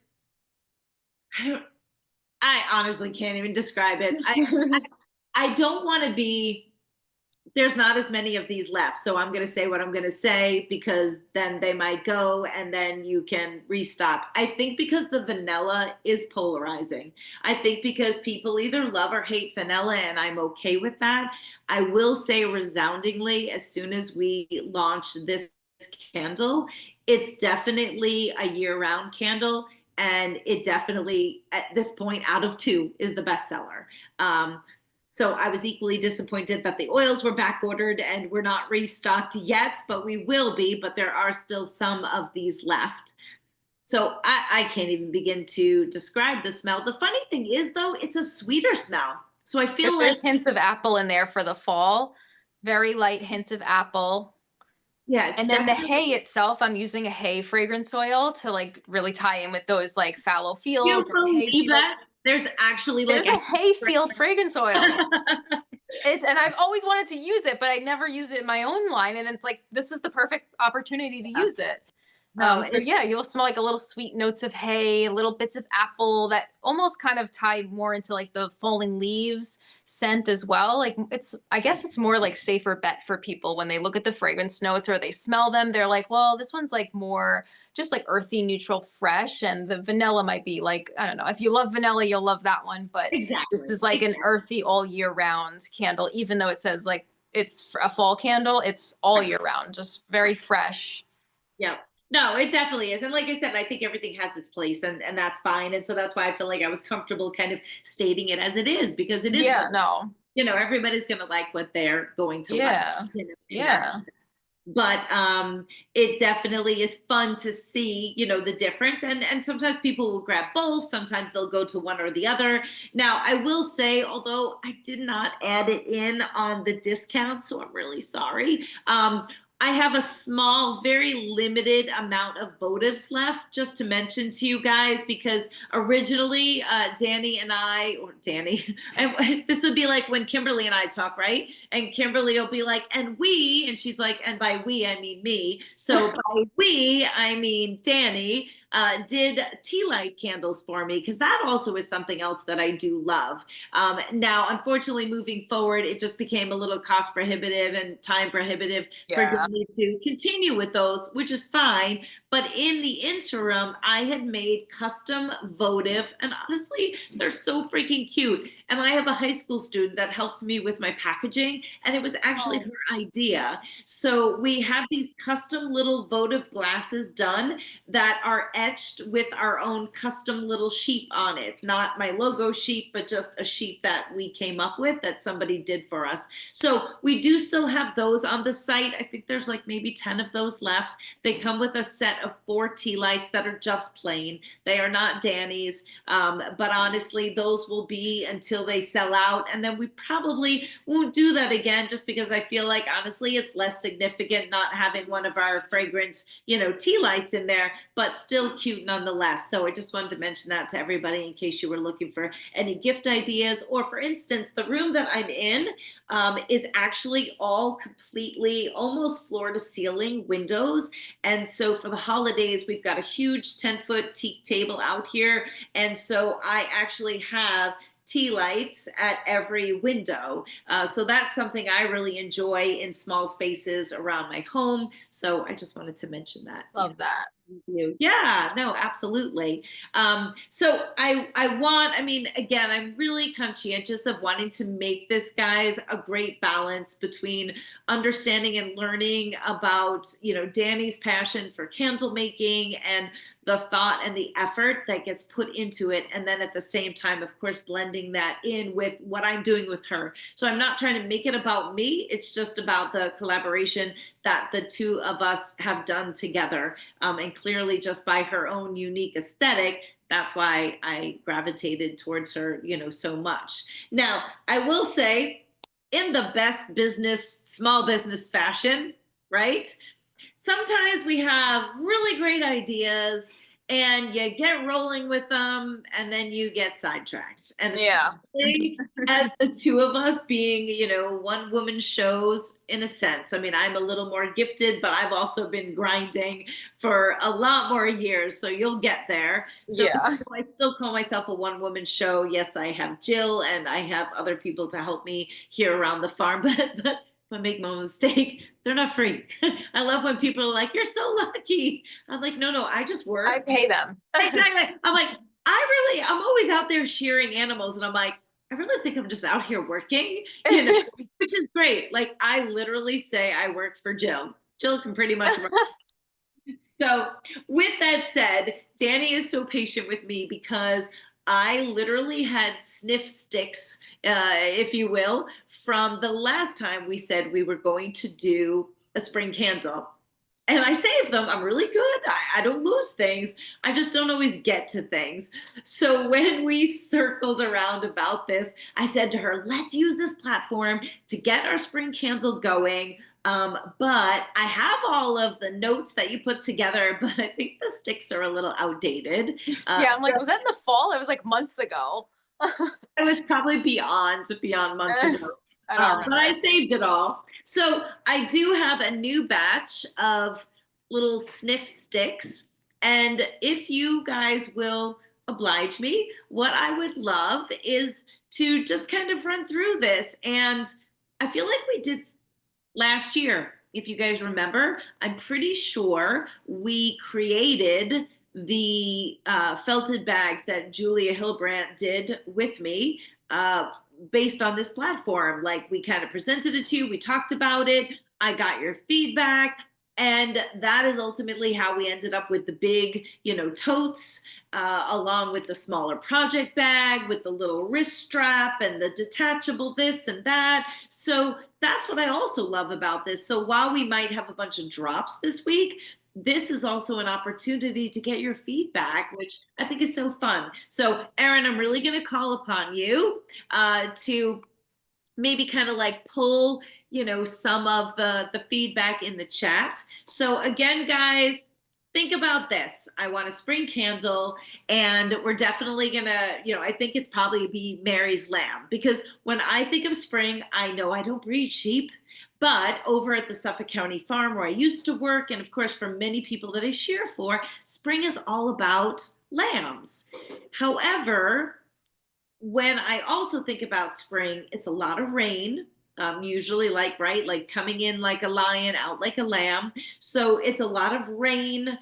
I honestly can't even describe it. I don't want to be, there's not as many of these left. So I'm going to say what I'm going to say, because then they might go and then you can restock. I think because the vanilla is polarizing. I think because people either love or hate vanilla, and I'm okay with that. I will say resoundingly, as soon as we launch this candle, it's definitely a year-round candle. And it definitely, at this point, out of two, is the bestseller. So I was equally disappointed that the oils were back ordered and we're not restocked yet, but we will be. But there are still some of these left. So I can't even begin to describe the smell. The funny thing is, though, it's a sweeter smell. So I feel like, There's hints of apple in there for the fall. Very light hints of apple. yeah, it's And then the definitely, hay itself, I'm using a hay fragrance oil to like really tie in with those like fallow you fields and hay believe fields. that? There's actually like There's a hay field fragrance oil. And I've always wanted to use it, but I never used it in my own line. And it's like this is the perfect opportunity to use it. no, So it, yeah, you'll smell like a little sweet notes of hay, little bits of apple that almost kind of tie more into like the falling leaves scent as well. Like I guess it's more like safer bet for people when they look at the fragrance notes or they smell them. They're like, well, this one's like more just like earthy, neutral, fresh, and the vanilla might be like, I don't know. If you love vanilla, you'll love that one. But this exactly. is like an earthy all year round candle, even though it says like it's a fall candle. It's all year round, just very fresh. Yeah. No, it definitely is. And like I said, I think everything has its place, and that's fine. And so that's why I feel like I was comfortable kind of stating it as it is, because it is what, Yeah, no. everybody's going to like what they're going to like, Yeah. in that Yeah. sense. But it definitely is fun to see, the difference. And sometimes people will grab both, sometimes they'll go to one or the other. Now, I will say, although I did not add it in on the discount, so I'm really sorry. I have a small, very limited amount of votives left, just to mention to you guys, because originally Dani and I, or Dani, and this would be like when Kimberly and I talk, right? And Kimberly will be like, and we, and she's like, and by we, I mean me. So by we, I mean Dani. did tea light candles for me, because that also is something else that I do love. Now, unfortunately, moving forward, it just became a little cost prohibitive and time prohibitive for Yeah. Disney to continue with those, which is fine. But in the interim, I had made custom votive, and honestly, they're so freaking cute. And I have a high school student that helps me with my packaging, and it was actually Oh, her idea. So we have these custom little votive glasses done that are etched with our own custom little sheep on it. Not my logo sheep, but just a sheep that we came up with that somebody did for us. So we do still have those on the site. I think there's like maybe 10 of those left. They come with a set of 4 tea lights that are just plain. They are not Dani's, but honestly, those will be until they sell out. And then we probably won't do that again, just because I feel like, honestly, it's less significant not having one of our fragrant, tea lights in there, but still cute nonetheless. So I just wanted to mention that to everybody in case you were looking for any gift ideas. Or for instance, the room that I'm in is actually all completely almost floor to ceiling windows. And so for the holidays, we've got a huge 10-foot teak table out here. And so I actually have tea lights at every window. So that's something I really enjoy in small spaces around my home. So I just wanted to mention that. love that. You. Yeah, no, absolutely. So I mean, again, I'm really conscientious of wanting to make this, guys, a great balance between understanding and learning about, Dani's passion for candle making and the thought and the effort that gets put into it. And then at the same time, of course, blending that in with what I'm doing with her. So I'm not trying to make it about me. It's just about the collaboration that the two of us have done together. And clearly, just by her own unique aesthetic, that's why I gravitated towards her, so much. Now, I will say, in the best business, small business fashion, right? Sometimes we have really great ideas and you get rolling with them and then you get sidetracked. And Yeah. especially as the two of us being, one woman shows in a sense. I mean, I'm a little more gifted, but I've also been grinding for a lot more years. So you'll get there. So Yeah. I still call myself a one woman show. Yes, I have Jill and I have other people to help me here around the farm, but make no mistake, they're not free. I love when people are like, "You're so lucky." I'm like, "No, I just I work." pay them. Exactly. I'm like, I'm always out there shearing animals, and I'm like, I really think I'm just out here working, which is great. Like, I literally say I work for Jill. Jill can pretty much run. So, with that said, Dani is so patient with me because I literally had sniff sticks, if you will, from the last time we said we were going to do a spring candle. And I saved them. I'm really good. I don't lose things. I just don't always get to things. So when we circled around about this, I said to her, let's use this platform to get our spring candle going. But I have all of the notes that you put together, but I think the sticks are a little outdated. Yeah, I'm like, was that in the fall? It was like months ago. It was probably beyond months ago. I don't But I remember. saved it all. So I do have a new batch of little sniff sticks. And if you guys will oblige me, what I would love is to just kind of run through this. And I feel like we did last year, if you guys remember. I'm pretty sure we created the felted bags that Julia Hillbrandt did with me, based on this platform. Like, we kind of presented it to you, we talked about it, I got your feedback. And that is ultimately how we ended up with the big, totes, along with the smaller project bag with the little wrist strap and the detachable this and that. So that's what I also love about this. So while we might have a bunch of drops this week, this is also an opportunity to get your feedback, which I think is so fun. So, Erin, I'm really going to call upon you to maybe kind of like pull, some of the feedback in the chat. So again, guys, think about this. I want a spring candle, and we're definitely gonna, I think it's probably be Mary's lamb, because when I think of spring, I know I don't breed sheep, but over at the Suffolk County farm where I used to work, and of course for many people that I share for, spring is all about lambs. However, when I also think about spring, it's a lot of rain. Usually, like, right, like coming in like a lion, out like a lamb. So it's a lot of rain.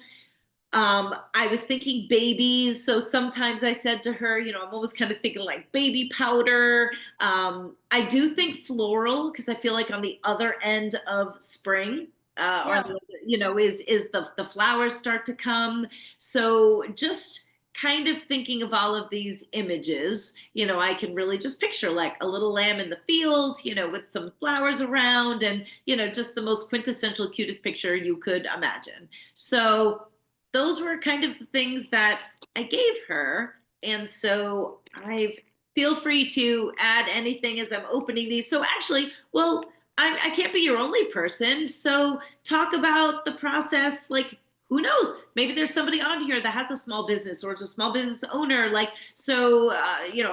I was thinking babies. So sometimes I said to her, I'm always kind of thinking like baby powder. I do think floral, because I feel like on the other end of spring, or Yeah. is the flowers start to come. So just kind of thinking of all of these images, I can really just picture like a little lamb in the field, with some flowers around, and just the most quintessential cutest picture you could imagine. So those were kind of the things that I gave her. And so I feel free to add anything as I'm opening these. So actually, well, I can't be your only person. So talk about the process. Like, who knows? Maybe there's somebody on here that has a small business or is a small business owner. Like, so,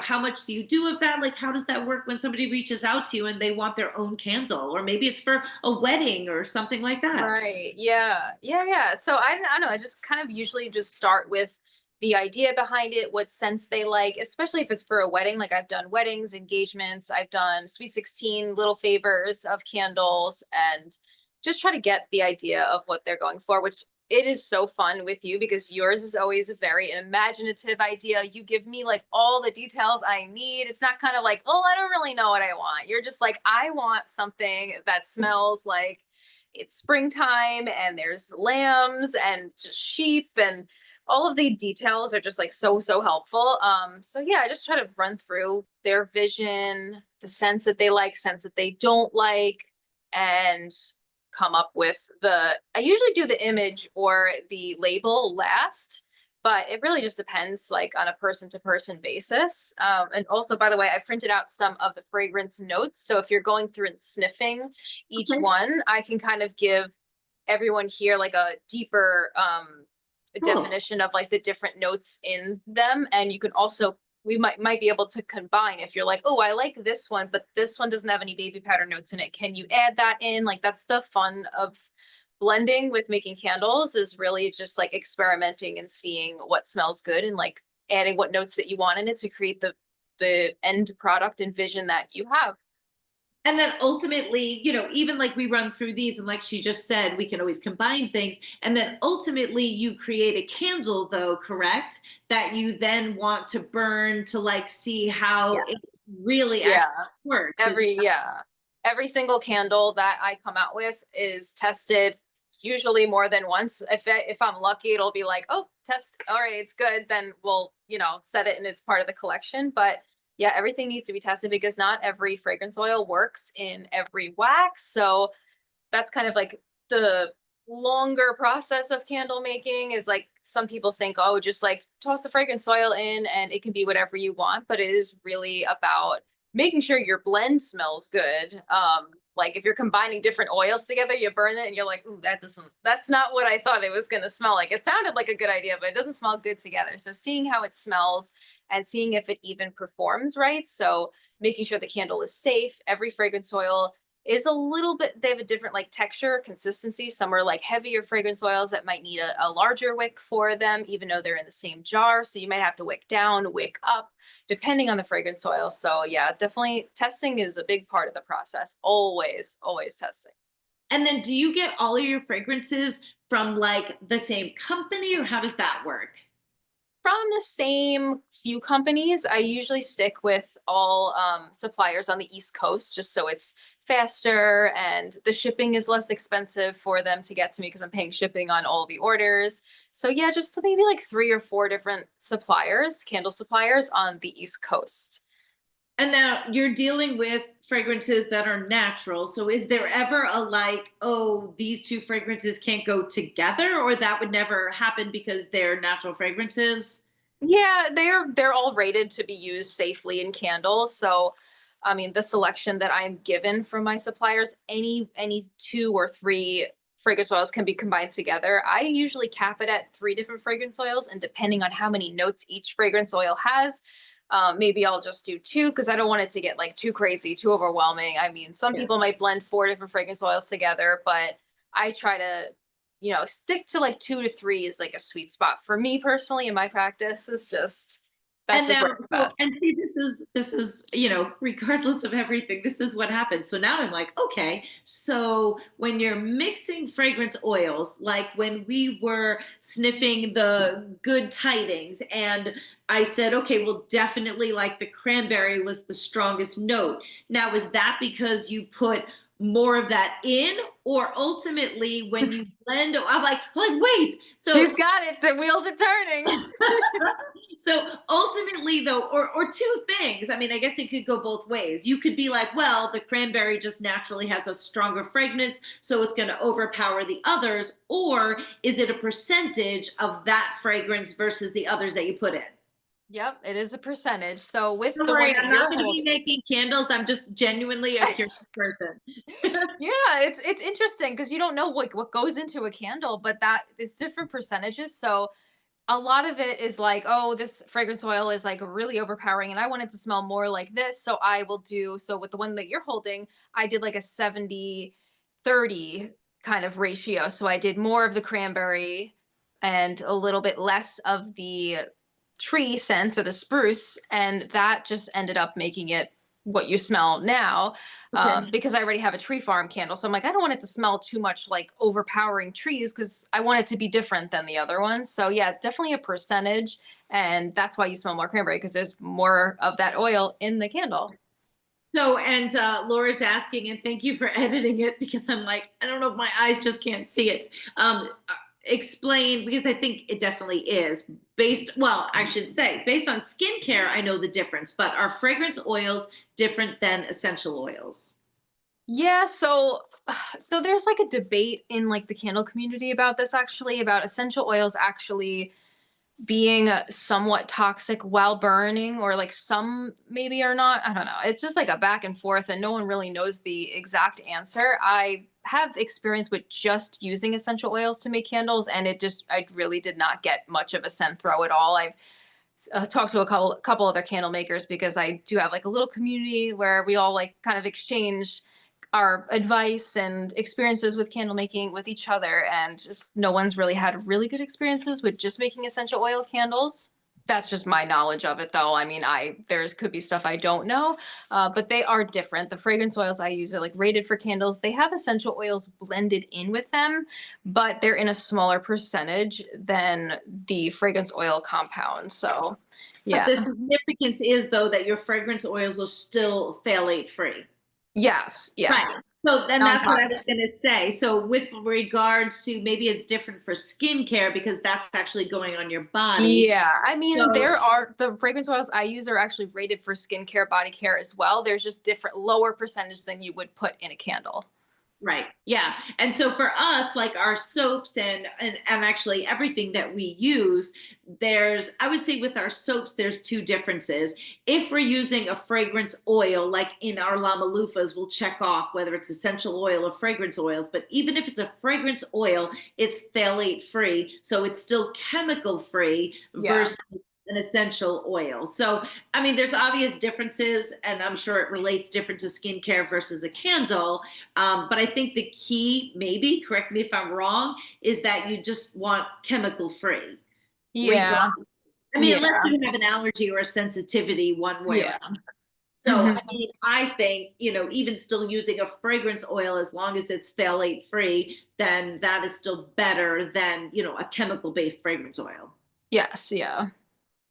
how much do you do of that? Like, how does that work when somebody reaches out to you and they want their own candle? Or maybe it's for a wedding or something like that. Right. Yeah. Yeah. Yeah. So I don't know. I just kind of usually just start with the idea behind it, what scents they like, especially if it's for a wedding. Like I've done weddings, engagements, I've done sweet 16 little favors of candles, and just try to get the idea of what they're going for, which it is so fun with you because yours is always a very imaginative idea. You give me like all the details I need. It's not kind of like, oh, I don't really know what I want. You're just like, I want something that smells like it's springtime and there's lambs and just sheep, and all of the details are just like so helpful. So yeah, I just try to run through their vision, the scents that they like, scents that they don't like, and come up with I usually do the image or the label last, but it really just depends like on a person to person basis. And also, by the way, I printed out some of the fragrance notes, so if you're going through and sniffing each Okay, one, I can kind of give everyone here like a deeper cool. definition of like the different notes in them. And you can also, we might be able to combine if you're like, oh, I like this one, but this one doesn't have any baby powder notes in it, can you add that in? Like that's the fun of blending with making candles, is really just like experimenting and seeing what smells good and like adding what notes that you want in it to create the end product and vision that you have. And then ultimately, even like we run through these, and like she just said, we can always combine things. And then ultimately, you create a candle, though, correct? That you then want to burn to like see how Yeah. it really Yeah. actually works. Is Every, yeah. Every single candle that I come out with is tested usually more than once. If I'm lucky, it'll be like, oh, test, all right, it's good. Then we'll, set it and it's part of the collection. But yeah, everything needs to be tested because not every fragrance oil works in every wax. So that's kind of like the longer process of candle making, is like some people think, oh, just like toss the fragrance oil in and it can be whatever you want, but it is really about making sure your blend smells good. Like if you're combining different oils together, you burn it and you're like, ooh, that's not what I thought it was going to smell like. It sounded like a good idea, but it doesn't smell good together. So seeing how it smells and seeing if it even performs right. So making sure the candle is safe. Every fragrance oil is a little bit, they have a different like texture, consistency. Some are like heavier fragrance oils that might need a larger wick for them, even though they're in the same jar. So you might have to wick down, wick up, depending on the fragrance oil. So yeah, definitely testing is a big part of the process. Always testing. And then do you get all of your fragrances from like the same company, or how does that work? From the same few companies. I usually stick with all suppliers on the East Coast just so it's faster and the shipping is less expensive for them to get to me because I'm paying shipping on all the orders. So yeah, just maybe like 3 or 4 different suppliers, candle suppliers on the East Coast. And now you're dealing with fragrances that are natural. So is there ever a like, oh, these two fragrances can't go together, or that would never happen because they're natural fragrances? Yeah, they're all rated to be used safely in candles. So, I mean, the selection that I'm given from my suppliers, any 2 or 3 fragrance oils can be combined together. I usually cap it at 3 different fragrance oils, and depending on how many notes each fragrance oil has, maybe I'll just do 2 because I don't want it to get like too crazy, too overwhelming. I mean, some Yeah. people might blend 4 different fragrance oils together, but I try to, stick to like 2 to 3 is like a sweet spot for me personally in my practice. It's just that's And just now, where it's so, best. and see, this is, regardless of everything, this is what happens. So now I'm like, okay, so when you're mixing fragrance oils, like when we were sniffing the good tidings, and I said, okay, well, definitely like the cranberry was the strongest note. Now, is that because you put more of that in, or ultimately when you blend, I'm like, wait, She's so got it. The wheels are turning. so ultimately though, or two things, I mean, I guess it could go both ways. You could be like, well, the cranberry just naturally has a stronger fragrance, so it's going to overpower the others. Or is it a percentage of that fragrance versus the others that you put in? Yep, it is a percentage. So with Don't the one worry, that I'm not you're going to be holding, making candles. I'm just genuinely a curious person. yeah, it's interesting because you don't know what goes into a candle, but that it's different percentages. So a lot of it is like, oh, this fragrance oil is like really overpowering and I want it to smell more like this. So I will do, so with the one that you're holding, I did like a 70-30 kind of ratio. So I did more of the cranberry and a little bit less of the tree scents or the spruce. And that just ended up making it what you smell now, Okay. because I already have a tree farm candle. So I'm like, I don't want it to smell too much like overpowering trees because I want it to be different than the other ones. So yeah, definitely a percentage. And that's why you smell more cranberry because there's more of that oil in the candle. So, and Laura's asking, and thank you for editing it because I'm like, I don't know if my eyes just can't see it. Explain, because I think it definitely is based, well, I should say, based on skincare, I know the difference, but are fragrance oils different than essential oils? Yeah, so there's like a debate in like the candle community about this actually, about essential oils actually being somewhat toxic while burning, or like some maybe are not. I don't know. It's just like a back and forth and no one really knows the exact answer. I have experience with just using essential oils to make candles, and I really did not get much of a scent throw at all. I've talked to a couple other candle makers because I do have like a little community where we all like kind of exchange our advice and experiences with candle making with each other, and just no one's really had really good experiences with just making essential oil candles. That's just my knowledge of it though. I mean, I there's could be stuff I don't know, but they are different. The fragrance oils I use are like rated for candles. They have essential oils blended in with them, but they're in a smaller percentage than the fragrance oil compound. So But yeah. the significance is, though, that your fragrance oils are still phthalate free. Yes, Right. yes. So then that's what I was Non-toxic. going to say. So with regards to, maybe it's different for skincare because that's actually going on your body. Yeah, I mean, So there are the fragrance oils I use are actually rated for skincare, body care as well. There's just different lower percentage than you would put in a candle. right. Yeah. And so for us, like our soaps and actually everything that we use, I would say with our soaps, there's two differences. If we're using a fragrance oil, like in our Lama Loofahs, we'll check off whether it's essential oil or fragrance oils. But even if it's a fragrance oil, it's phthalate free. So it's still chemical free Yeah. versus an essential oil. So, I mean, there's obvious differences, and I'm sure it relates different to skincare versus a candle. But I think the key, maybe, correct me if I'm wrong, is that you just want chemical free. Yeah. Regardless. I mean, unless Yeah. you have an allergy or a sensitivity one way or Yeah. another. So, I Hmm. mean, I think, even still using a fragrance oil, as long as it's phthalate free, then that is still better than, a chemical based fragrance oil. Yes, yeah.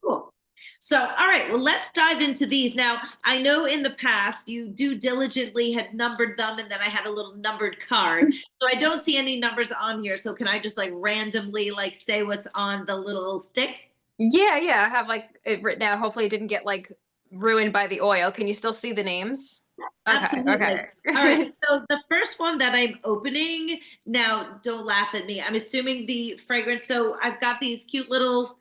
Cool. So, all right, well, let's dive into these. Now, I know in the past you do diligently had numbered them, and then I had a little numbered card. So I don't see any numbers on here. So can I just like randomly like say what's on the little stick? Yeah, yeah. I have like it written down. Hopefully it didn't get like ruined by the oil. Can you still see the names? Okay, Absolutely. All right. okay. So the first one that I'm opening now, don't laugh at me. I'm assuming the fragrance. So I've got these cute little,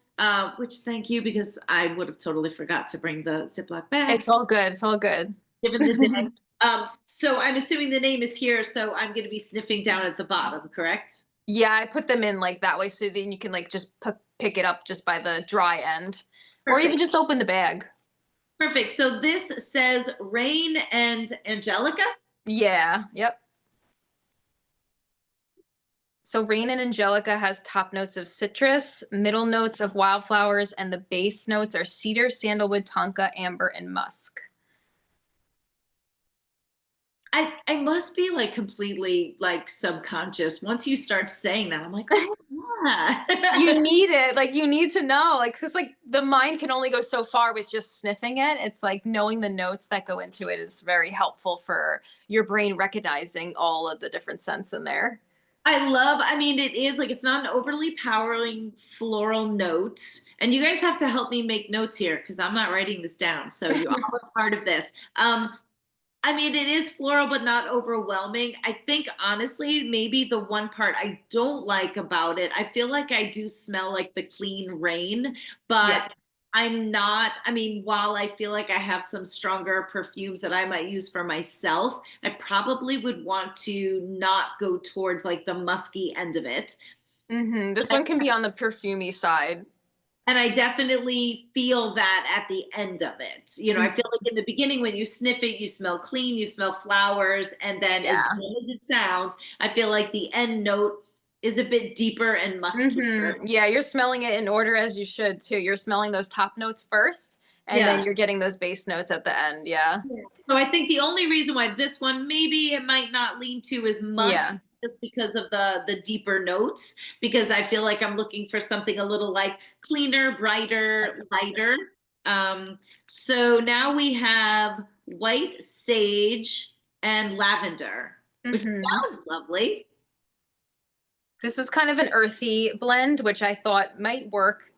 which thank you because I would have totally forgot to bring the Ziploc It's bags all good. It's all good. given the day. So I'm assuming the name is here, so I'm going to be sniffing down at the bottom, correct? Yeah, I put them in like that way so then you can like just pick it up just by the dry end. Or even Perfect. just open the bag. Perfect. So this says Rain and Angelica. Yeah, yep. So Rain and Angelica has top notes of citrus, middle notes of wildflowers, and the base notes are cedar, sandalwood, tonka, amber, and musk. I must be like completely like subconscious. Once you start saying that, I'm like, oh You yeah. need it, like you need to know, like because like the mind can only go so far with just sniffing it. It's like knowing the notes that go into it is very helpful for your brain recognizing all of the different scents in there. I mean, it is like it's not an overly powering floral note. And you guys have to help me make notes here because I'm not writing this down. So you all are part of this. I mean, it is floral, but not overwhelming. I think honestly, maybe the one part I don't like about it, I feel like I do smell like the clean rain, Yeah. but I'm not. I mean, while I feel like I have some stronger perfumes that I might use for myself, I probably would want to not go towards like the musky end of it. This one can be on the perfumey side. And I definitely feel that at the end of it. You know, I Mm, feel like in the beginning, when you sniff it, you smell clean, you smell flowers. And then, as yeah. good as it sounds, I feel like the end note is a bit deeper and muskier. Yeah, you're smelling it in order as you should too. You're smelling those top notes first, and then Yeah. you're getting those base notes at the end. Yeah. Yeah. So I think the only reason why this one maybe it might not lean to as much Yeah. just because of the deeper notes, because I feel like I'm looking for something a little like cleaner, brighter, lighter. Um, so now we have white sage and lavender, which hmm sounds lovely. This is kind of an earthy blend, which I thought might work.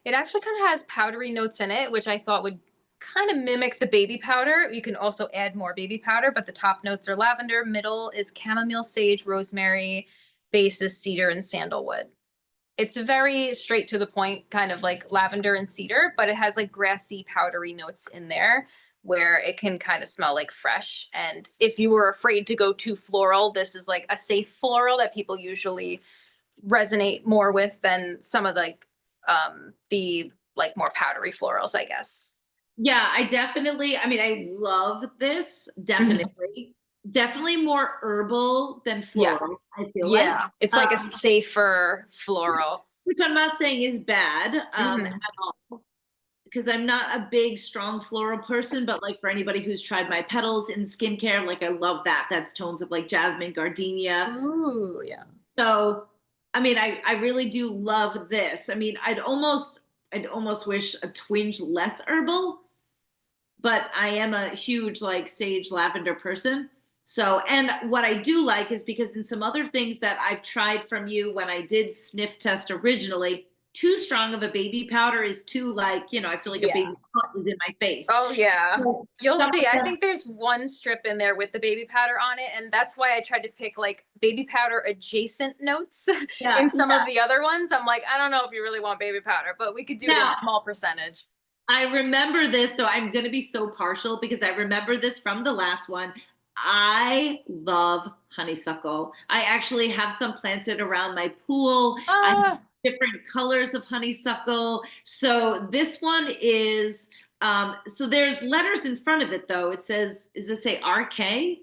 It actually kind of has powdery notes in it, which I thought would kind of mimic the baby powder. You can also add more baby powder, but the top notes are lavender, middle is chamomile, sage, rosemary, base is cedar and sandalwood. It's very straight to the point, kind of like lavender and cedar, but it has like grassy, powdery notes in there where it can kind of smell like fresh. And if you were afraid to go too floral, this is like a safe floral that people usually resonate more with than some of like the like more powdery florals, I guess. Yeah, I mean, I love this, Mhm. definitely. Definitely more herbal than Yeah. floral, I feel like. Yeah. It's like a Um, safer floral. which I'm not saying is bad at hmm all, because I'm not a big, strong floral person. But like for anybody who's tried my petals in skincare, like I love that. That's tones of like jasmine, gardenia. Ooh, yeah. So, I mean, I really do love this. I mean, I'd almost wish a twinge less herbal, but I am a huge like sage lavender person. So, and what I do like is because in some other things that I've tried from you when I did sniff test originally, too strong of a baby powder is too like, I feel like a Yeah. baby cut is in my face. Oh yeah. So You'll some see. of I them, think there's one strip in there with the baby powder on it, and that's why I tried to pick like baby powder adjacent notes yeah, in some of yeah. the other ones. I'm like, I don't know if you really want baby powder, but we could do it in Now, small percentage. I remember this, so I'm going to be so partial because I remember this from the last one. I love honeysuckle. I actually have some planted around my pool. I have Ah, different colors of honeysuckle. So this one is, so there's letters in front of it though. It says, does it say RK?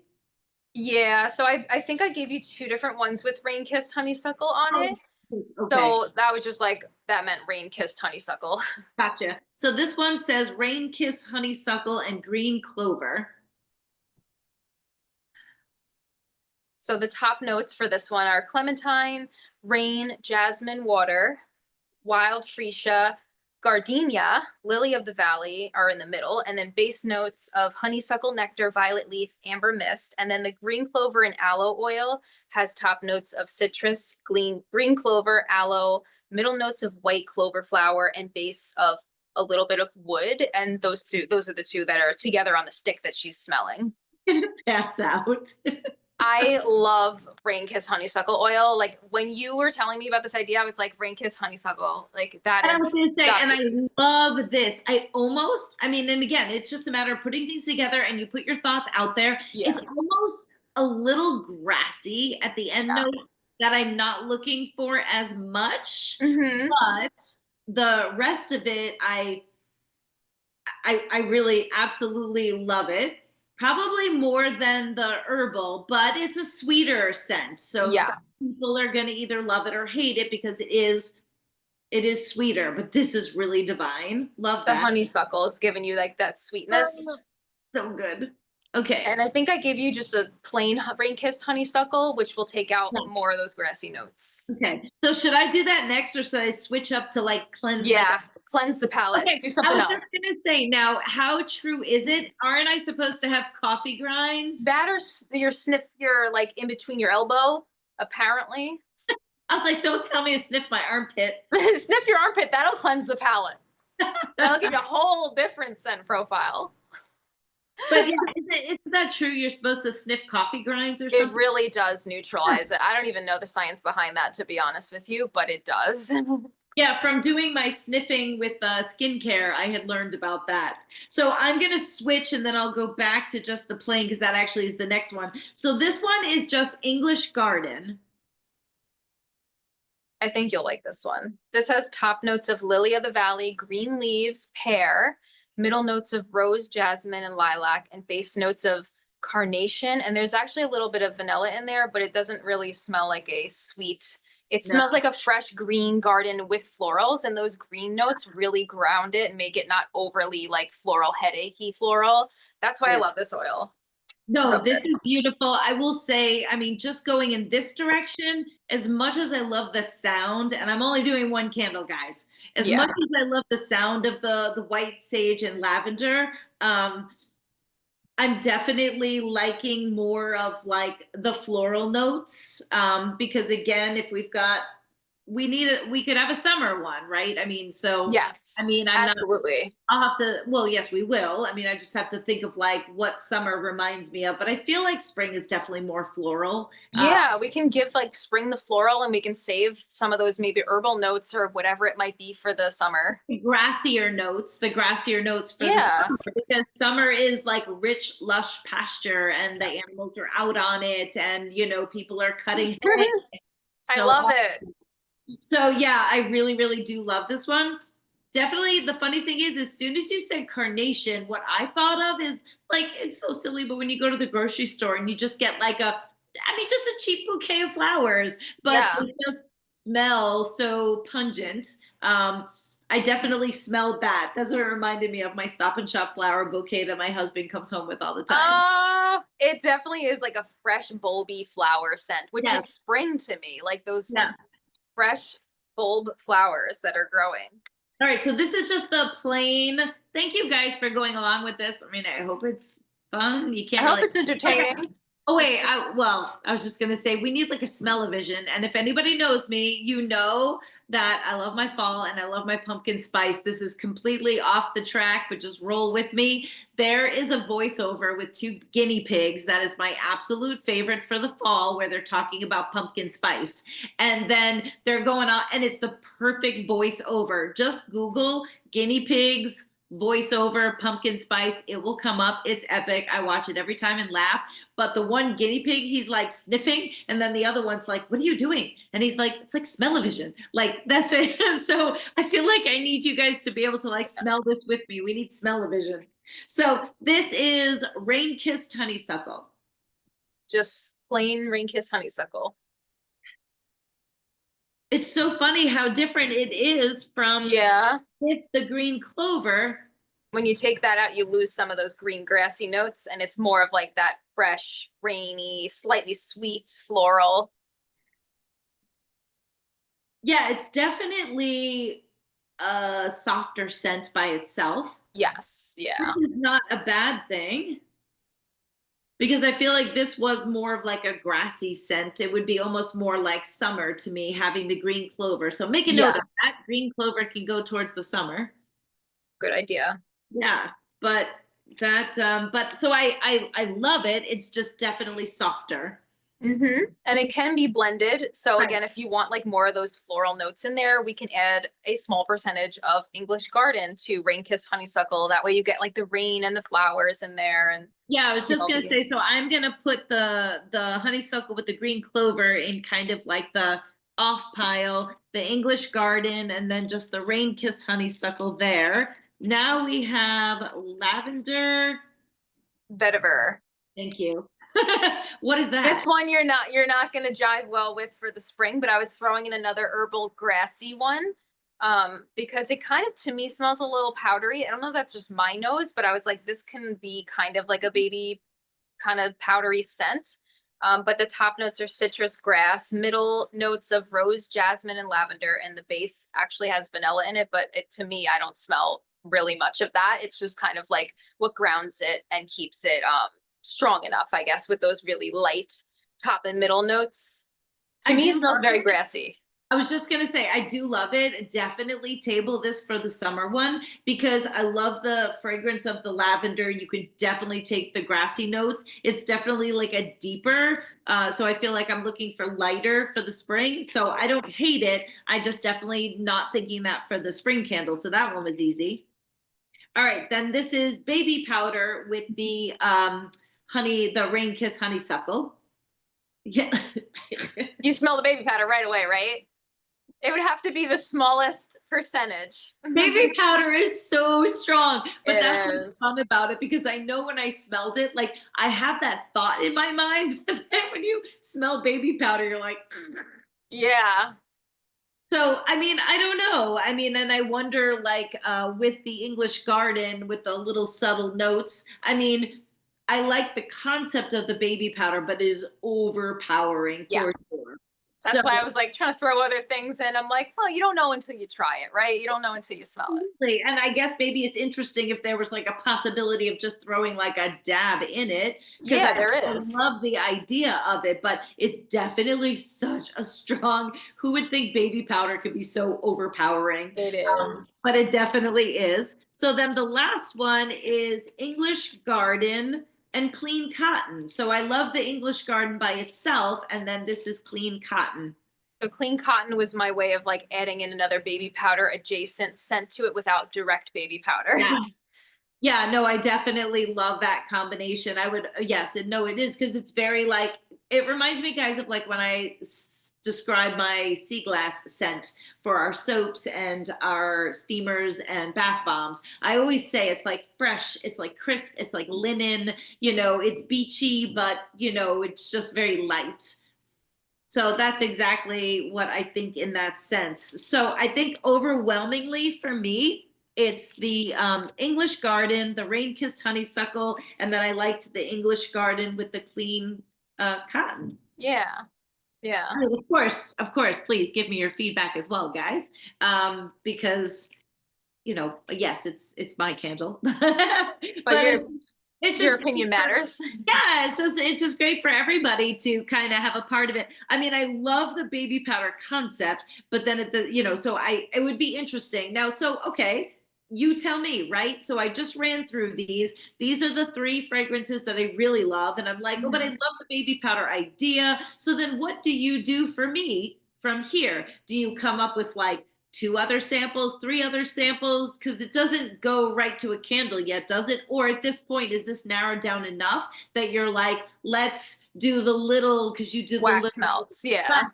yeah. So I think I gave you two different ones with rain kissed honeysuckle on Oh, it. okay. So that was just like that meant rain kissed honeysuckle. Gotcha. So this one says rain kiss honeysuckle and green clover. So the top notes for this one are clementine, rain, jasmine water, wild freesia, gardenia, lily of the valley are in the middle, and then base notes of honeysuckle nectar, violet leaf, amber mist, and then the green clover and aloe oil has top notes of citrus, green clover, aloe, middle notes of white clover flower, and base of a little bit of wood. And those are the two that are together on the stick that she's smelling. Pass out. I love rain kiss honeysuckle oil. Like when you were telling me about this idea, I was like, rain kiss honeysuckle. Like that And I is was gonna say, gotta and be. I love this. I mean, and again, it's just a matter of putting things together and you put your thoughts out there. Yeah. It's almost a little grassy at the end Yeah. notes that I'm not looking for as much, Hmm. but the rest of it, I really absolutely love it. Probably more than the herbal, but it's a sweeter scent. So Yeah. some people are going to either love it or hate it because it is sweeter, but this is really divine. Love The that. honeysuckle is giving you like that sweetness. Oh, so good. Okay. And I think I gave you just a plain rain kissed honeysuckle, which will take out Yes. more of those grassy notes. Okay. So should I do that next or should I switch up to like cleanse my Yeah. Cleanse the palate. Okay, Do I something was else. just gonna say now, how true is it? Aren't I supposed to have coffee grinds? That or your sniff your like in between your elbow, apparently. I was like, don't tell me to sniff my armpit. Sniff your armpit. That'll cleanse the palate. That'll give you a whole different scent profile. But yeah, isn't that true? You're supposed to sniff coffee grinds or It something? really does neutralize it. I don't even know the science behind that, to be honest with you, but it does. Yeah, from doing my sniffing with skincare, I had learned about that. So I'm gonna switch and then I'll go back to just the plain because that actually is the next one. So this one is just English Garden. I think you'll like this one. This has top notes of lily of the valley, green leaves, pear, middle notes of rose, jasmine, and lilac, and base notes of carnation. And there's actually a little bit of vanilla in there, but it doesn't really smell like a sweet. It No. smells like a fresh green garden with florals, and those green notes really ground it and make it not overly like floral, headachy floral. That's why I Yeah. love this oil. No, So this good. is beautiful. I will say, I mean, just going in this direction, as much as I love the sound, and I'm only doing one candle, guys, as Yeah. much as I love the sound of the white sage and lavender, I'm definitely liking more of like the floral notes. Because again, if we could have a summer one, right? I mean, so Yes. I mean, Absolutely. I'll have to, well, yes, we will. I mean, I just have to think of like what summer reminds me of, but I feel like spring is definitely more floral. Yeah, we can give like spring the floral and we can save some of those maybe herbal notes or whatever it might be for the summer. The grassier notes for the Yeah. summer because summer is like rich, lush pasture and the animals are out on it and, people are cutting hay. I So, love it. so yeah, I really, really do love this one. Definitely the funny thing is, as soon as you said carnation, what I thought of is like, it's so silly, but when you go to the grocery store and you just get like just a cheap bouquet of flowers, but Yeah. they just smell so pungent. I definitely smelled that. That's what it reminded me of my Stop and Shop flower bouquet that my husband comes home with all the time. It definitely is like a fresh bulby flower scent, which Yes. is spring to me, like those Yeah. fresh bulb flowers that are growing. All right, so this is just the plain. Thank you guys for going along with this. I mean, I hope it's fun. You I can't hope really. it's entertaining. Oh wait, I was just gonna say we need like a smell-o-vision, and if anybody knows me, you know that I love my fall and I love my pumpkin spice. This is completely off the track, but just roll with me. There is a voiceover with two guinea pigs that is my absolute favorite for the fall, where they're talking about pumpkin spice, and then they're going on, and it's the perfect voiceover. Just Google guinea pigs voiceover pumpkin spice, it will come up. It's epic. I watch it every time and laugh. But the one guinea pig, he's like sniffing, and then the other one's like, what are you doing? And he's like, it's like smell-o-vision. Like that's it. So I feel like I need you guys to be able to like smell this with me. We need smell-o-vision. So this is rain kissed honeysuckle. Just plain rain kiss honeysuckle. It's so funny how different it is from Yeah. with the green clover. When you take that out, you lose some of those green grassy notes, and it's more of like that fresh, rainy, slightly sweet floral. Yeah, it's definitely a softer scent by itself. Yes. Yeah. Which is not a bad thing because I feel like this was more of like a grassy scent. It would be almost more like summer to me having the green clover. So make a note Yeah. of that. Green clover can go towards the summer. Good idea. Yeah, but that but so I love it. It's just definitely softer. And it can be blended. So Right. again, if you want like more of those floral notes in there, we can add a small percentage of English garden to rain kiss honeysuckle. That way you get like the rain and the flowers in there and Yeah, I was you just know gonna the say, so I'm gonna put the honeysuckle with the green clover in kind of like the off pile, the English garden, and then just the rain kiss honeysuckle there. Now we have lavender. vetiver. Thank you. What is This that? one you're not gonna jive well with for the spring, but I was throwing in another herbal grassy one. Because it kind of to me smells a little powdery. I don't know if that's just my nose, but I was like, this can be kind of like a baby kind of powdery scent. But the top notes are citrus, grass, middle notes of rose, jasmine, and lavender, and the base actually has vanilla in it. But to me, I don't smell really much of that. It's just kind of like what grounds it and keeps it strong enough, I guess, with those really light top and middle notes. To I me, do it smells love very it. grassy. I was just gonna say, I do love it. Definitely table this for the summer one because I love the fragrance of the lavender. You could definitely take the grassy notes. It's definitely like a deeper. So I feel like I'm looking for lighter for the spring. So I don't hate it. I just definitely not thinking that for the spring candle. So that one was easy. All right, then this is baby powder with the the rain kiss honeysuckle. Yeah. You smell the baby powder right away, right? It would have to be the smallest percentage. Baby powder is so strong, but It that's what's is. fun about it because I know when I smelled it, like I have that thought in my mind, but then when you smell baby powder, you're like, Yeah. so I mean, I don't know. I mean, and I wonder, like, with the English garden with the little subtle notes. I mean, I like the concept of the baby powder, but it is overpowering Yeah. for sure. So That's why I was like trying to throw other things in. I'm like, well, you don't know until you try it, right? You don't know until you smell it. absolutely. And I guess maybe it's interesting if there was like a possibility of just throwing like a dab in it, because Yeah, there I is. love the idea of it, but it's definitely such a strong, who would think baby powder could be so overpowering? It is. But it definitely is. So then the last one is English Garden and Clean Cotton. So I love the English Garden by itself, and then this is Clean Cotton. So clean cotton was my way of like adding in another baby powder adjacent scent to it without direct baby powder. Yeah. Yeah, no, I definitely love that combination. I would, yes, and no, it is because it's very like, it reminds me, guys, of like when describe my sea glass scent for our soaps and our steamers and bath bombs. I always say it's like fresh, it's like crisp, it's like linen, it's beachy, but, it's just very light. So that's exactly what I think in that sense. So I think overwhelmingly for me, it's the English garden, the rain kissed honeysuckle, and then I liked the English garden with the clean cotton. Yeah. Yeah. And of course, please give me your feedback as well, guys, because yes, it's my candle, but But it's your just opinion matters. yeah, it's just great for everybody to kind of have a part of it. I mean, I love the baby powder concept, but then so it would be interesting. Now, so okay, you tell me, right? So I just ran through these. These are the three fragrances that I really love, and I'm like, oh, but I love the baby powder idea. So then what do you do for me from here? Do you come up with like two other samples, three other samples, because it doesn't go right to a candle yet, does it? Or at this point, is this narrowed down enough that you're like, let's do the little, because you do the Wax little. melts. Yeah.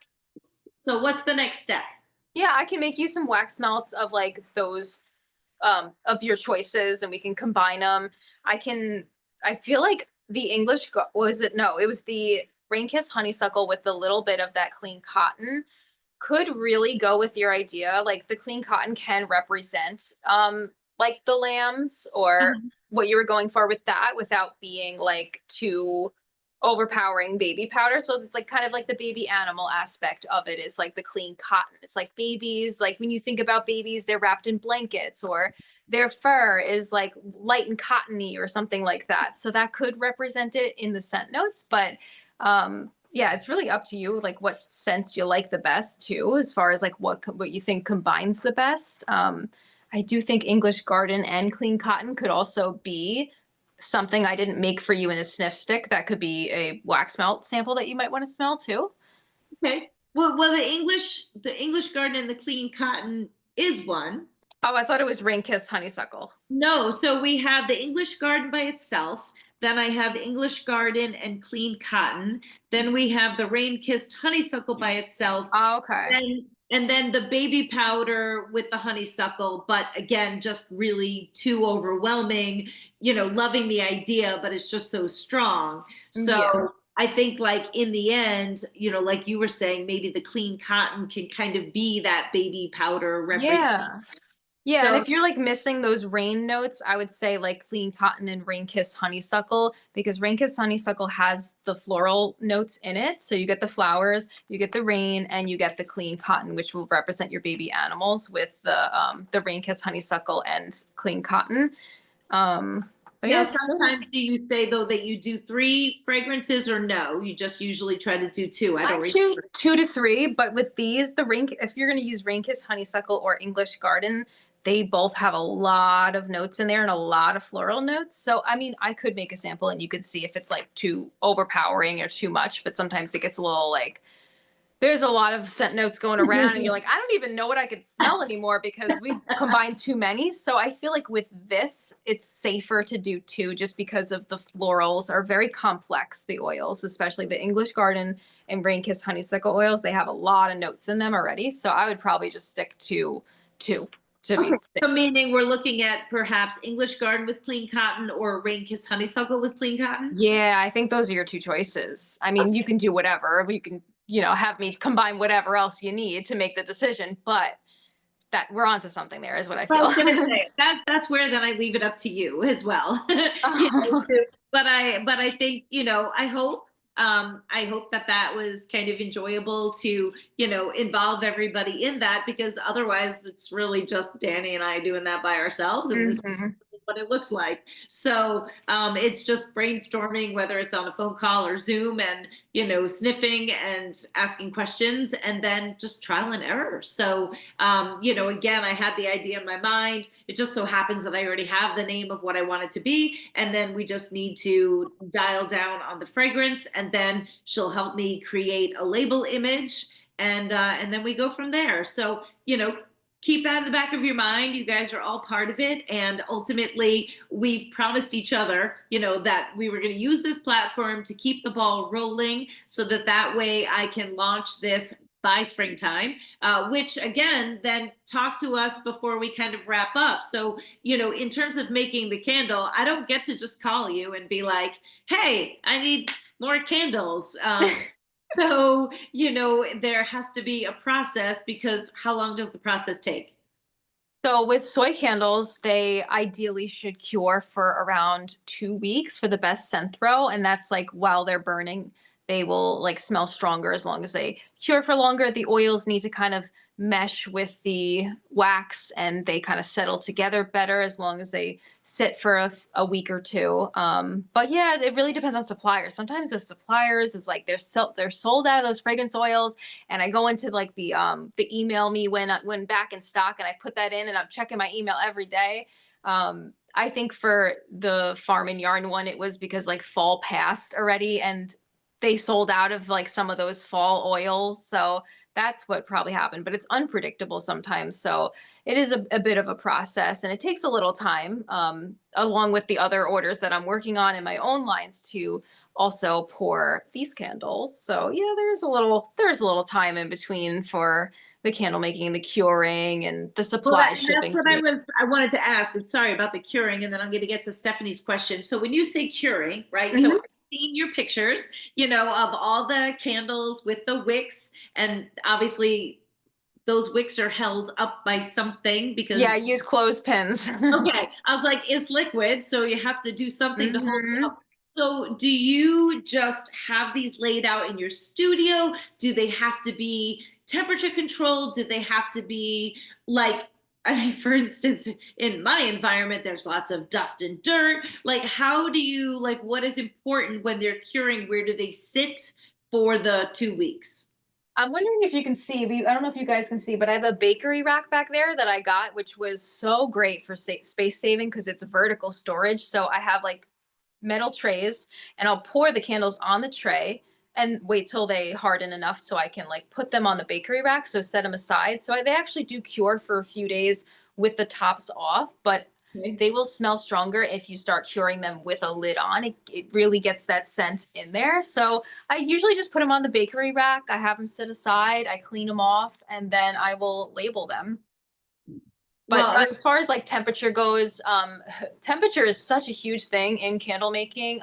So what's the next step? Yeah, I can make you some wax melts of like those of your choices and we can combine them. I feel like the was it no, it was the rain kiss honeysuckle with the little bit of that clean cotton could really go with your idea. Like the clean cotton can represent like the lambs or Uh-huh. what you were going for with that without being like too overpowering baby powder. So it's like kind of like the baby animal aspect of it is like the clean cotton. It's like babies, like when you think about babies, they're wrapped in blankets or their fur is like light and cottony or something like that. So that could represent it in the scent notes, but yeah, it's really up to you like what scents you like the best too as far as like what you think combines the best. I do think English garden and clean cotton could also be something I didn't make for you in a sniff stick. That could be a wax melt sample that you might want to smell too. Okay. Well, the English garden and the clean cotton is one. Oh, I thought it was rain kissed honeysuckle. No, so we have the English garden by itself. Then I have English garden and clean cotton. Then we have the rain kissed honeysuckle by itself. Oh, okay. And then the baby powder with the honeysuckle, but again, just really too overwhelming, loving the idea, but it's just so strong. Yeah. So I think like in the end, like you were saying, maybe the clean cotton can kind of be that baby powder represent. Yeah. Yeah, and So if you're like missing those rain notes, I would say like clean cotton and rain kiss honeysuckle, because rain kiss honeysuckle has the floral notes in it. So you get the flowers, you get the rain, and you get the clean cotton, which will represent your baby animals with the rain kiss honeysuckle and clean cotton. But now, yes, sometimes do you say though that you do 3 fragrances or no? You just usually try to do 2. I I don't shoot remember. 2 to 3, but with these, if you're going to use rain kiss honeysuckle or English garden, they both have a lot of notes in there and a lot of floral notes. So, I mean, I could make a sample and you could see if it's like too overpowering or too much, but sometimes it gets a little like there's a lot of scent notes going around and you're like, I don't even know what I could smell anymore because we've combined too many. So I feel like with this, it's safer to do 2 just because of the florals are very complex, the oils, especially the English garden and rain kiss honeysuckle oils. They have a lot of notes in them already. So I would probably just stick to 2 to be Okay, safe. so meaning we're looking at perhaps English garden with clean cotton or rain kiss honeysuckle with clean cotton. Yeah, I think those are your 2 choices. I mean, you can do whatever. You can, have me combine whatever else you need to make the decision, but that we're onto something there is what I Well, I feel. was gonna say that's where then I leave it up to you as well. Oh, But I think I hope that was kind of enjoyable to involve everybody in that, because otherwise it's really just Danny and I doing that by ourselves, and this is mhm. what it looks like. So it's just brainstorming, whether it's on a phone call or Zoom, and sniffing and asking questions, and then just trial and error. So again, I had the idea in my mind. It just so happens that I already have the name of what I want it to be. And then we just need to dial down on the fragrance. And then she'll help me create a label image. And then we go from there. So, keep that in the back of your mind. You guys are all part of it. And ultimately, we promised each other, that we were going to use this platform to keep the ball rolling, so that way I can launch this by springtime, which again, then talk to us before we kind of wrap up. So, in terms of making the candle, I don't get to just call you and be like, hey, I need more candles. So, there has to be a process, because how long does the process take? So with soy candles, they ideally should cure for around 2 weeks for the best scent throw. And that's like while they're burning, they will like smell stronger as long as they cure for longer. The oils need to kind of mesh with the wax and they kind of settle together better as long as they sit for a week or 2. But yeah, it really depends on suppliers. Sometimes the suppliers is like they're sold out of those fragrance oils, and I go into like the email me when back in stock, and I put that in, and I'm checking my email every day. I think for the Farm and Yarn one, it was because like fall passed already, and they sold out of like some of those fall oils. So that's what probably happened. But it's unpredictable sometimes, so it is a bit of a process, and it takes a little time, along with the other orders that I'm working on in my own lines to also pour these candles. So yeah, there's a little time in between for the candle making and the curing and the Well, supply that's shipping what to me. I wanted to ask. And sorry about the curing, and then I'm going to get to Stephanie's question. So when you say curing, right? So Mhm. I've seen your pictures, of all the candles with the wicks, and obviously those wicks are held up by something, Yeah, I because use clothespins. okay, I was like, it's liquid, so you have to do something to hold it hmm up. So do you just have these laid out in your studio? Do they have to be temperature controlled? Do they have to be like, I mean, for instance, in my environment, there's lots of dust and dirt. Like, how do you, like, what is important when they're curing? Where do they sit for the 2 weeks? I'm wondering if you can see. I don't know if you guys can see, but I have a bakery rack back there that I got, which was so great for space saving because it's vertical storage. So I have like metal trays, and I'll pour the candles on the tray and wait till they harden enough so I can like put them on the bakery rack. So set them aside. So they actually do cure for a few days with the tops off, but Okay. they will smell stronger if you start curing them with a lid on. It really gets that scent in there. So I usually just put them on the bakery rack. I have them sit aside. I clean them off, and then I will label them. But Well, as far as like temperature goes, temperature is such a huge thing in candle making.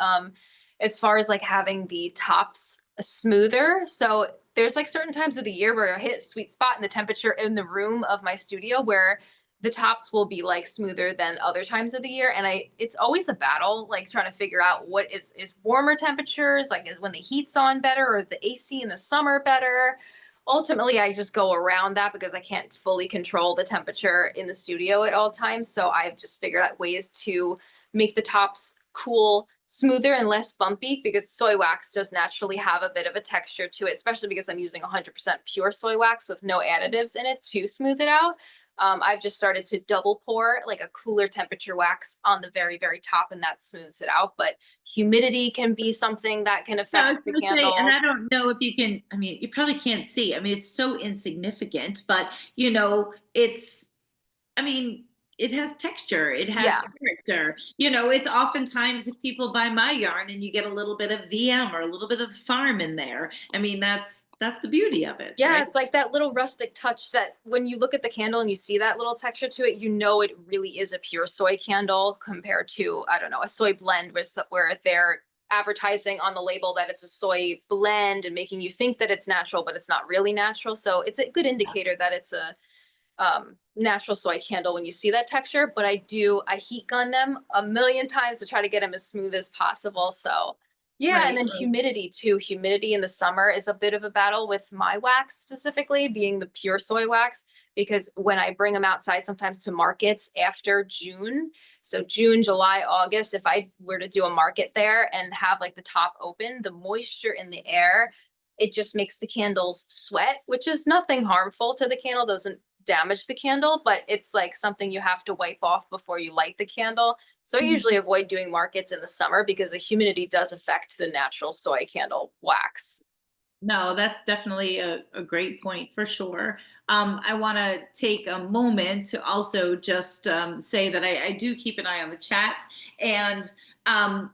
As far as like having the tops smoother. So there's like certain times of the year where I hit a sweet spot in the temperature in the room of my studio where the tops will be like smoother than other times of the year. And it's always a battle, like trying to figure out what is warmer temperatures, like is when the heat's on better, or is the AC in the summer better? Ultimately, I just go around that because I can't fully control the temperature in the studio at all times. So I've just figured out ways to make the tops cool, smoother, and less bumpy, because soy wax does naturally have a bit of a texture to it, especially because I'm using 100% pure soy wax with no additives in it to smooth it out. I've just started to double pour like a cooler temperature wax on the very, very top, and that smooths it out. But humidity can be something that can yeah, I affect was the gonna say, and candle. I don't know if you can, I mean, you probably can't see. I mean, it's so insignificant, but you know, it's, I mean, it has texture, it has Yeah. character. You know, it's oftentimes if people buy my yarn and you get a little bit of VM or a little bit of the farm in there. I mean, that's the beauty of it, Yeah, right? it's like that little rustic touch that when you look at the candle and you see that little texture to it, you know it really is a pure soy candle compared to, I don't know, a soy blend where they're advertising on the label that it's a soy blend and making you think that it's natural, but it's not really natural. So it's a good indicator that it's a natural soy candle when you see that texture. But I heat gun them a million times to try to get them as smooth as possible. So yeah, and Right, then right. humidity too. Humidity in the summer is a bit of a battle with my wax, specifically being the pure soy wax, because when I bring them outside sometimes to markets after June, so June, July, August, if I were to do a market there and have like the top open, the moisture in the air, it just makes the candles sweat, which is nothing harmful to the candle, doesn't damage the candle, but it's like something you have to wipe off before you light the candle. So I usually avoid doing markets in the summer because the humidity does affect the natural soy candle wax. No, that's definitely a great point for sure. I want to take a moment to also just say that I do keep an eye on the chat, and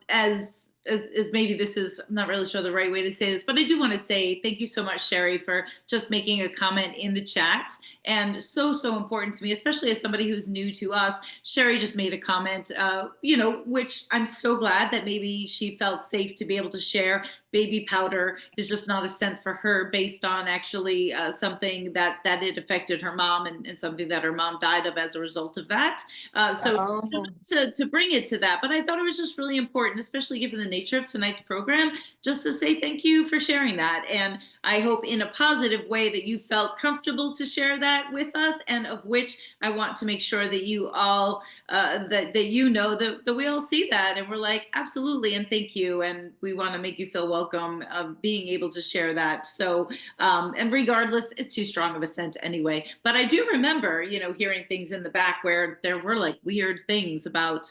as maybe this is, I'm not really sure the right way to say this, but I do want to say thank you so much, Sherry, for just making a comment in the chat, and so important to me, especially as somebody who's new to us. Sherry just made a comment, you know, which I'm so glad that maybe she felt safe to be able to share. Baby powder is just not a scent for her based on actually something that it affected her mom, and something that her mom died of as a result of that. So Oh, to bring it to that, but I thought it was just really important, especially given the nature of tonight's program, just to say thank you for sharing that. And I hope in a positive way that you felt comfortable to share that with us, and of which I want to make sure that you all that you know that we all see that, and we're like, absolutely, and thank you, and we want to make you feel welcome of being able to share that. So and regardless, it's too strong of a scent anyway, but I do remember, you know, hearing things in the back where there were like weird things about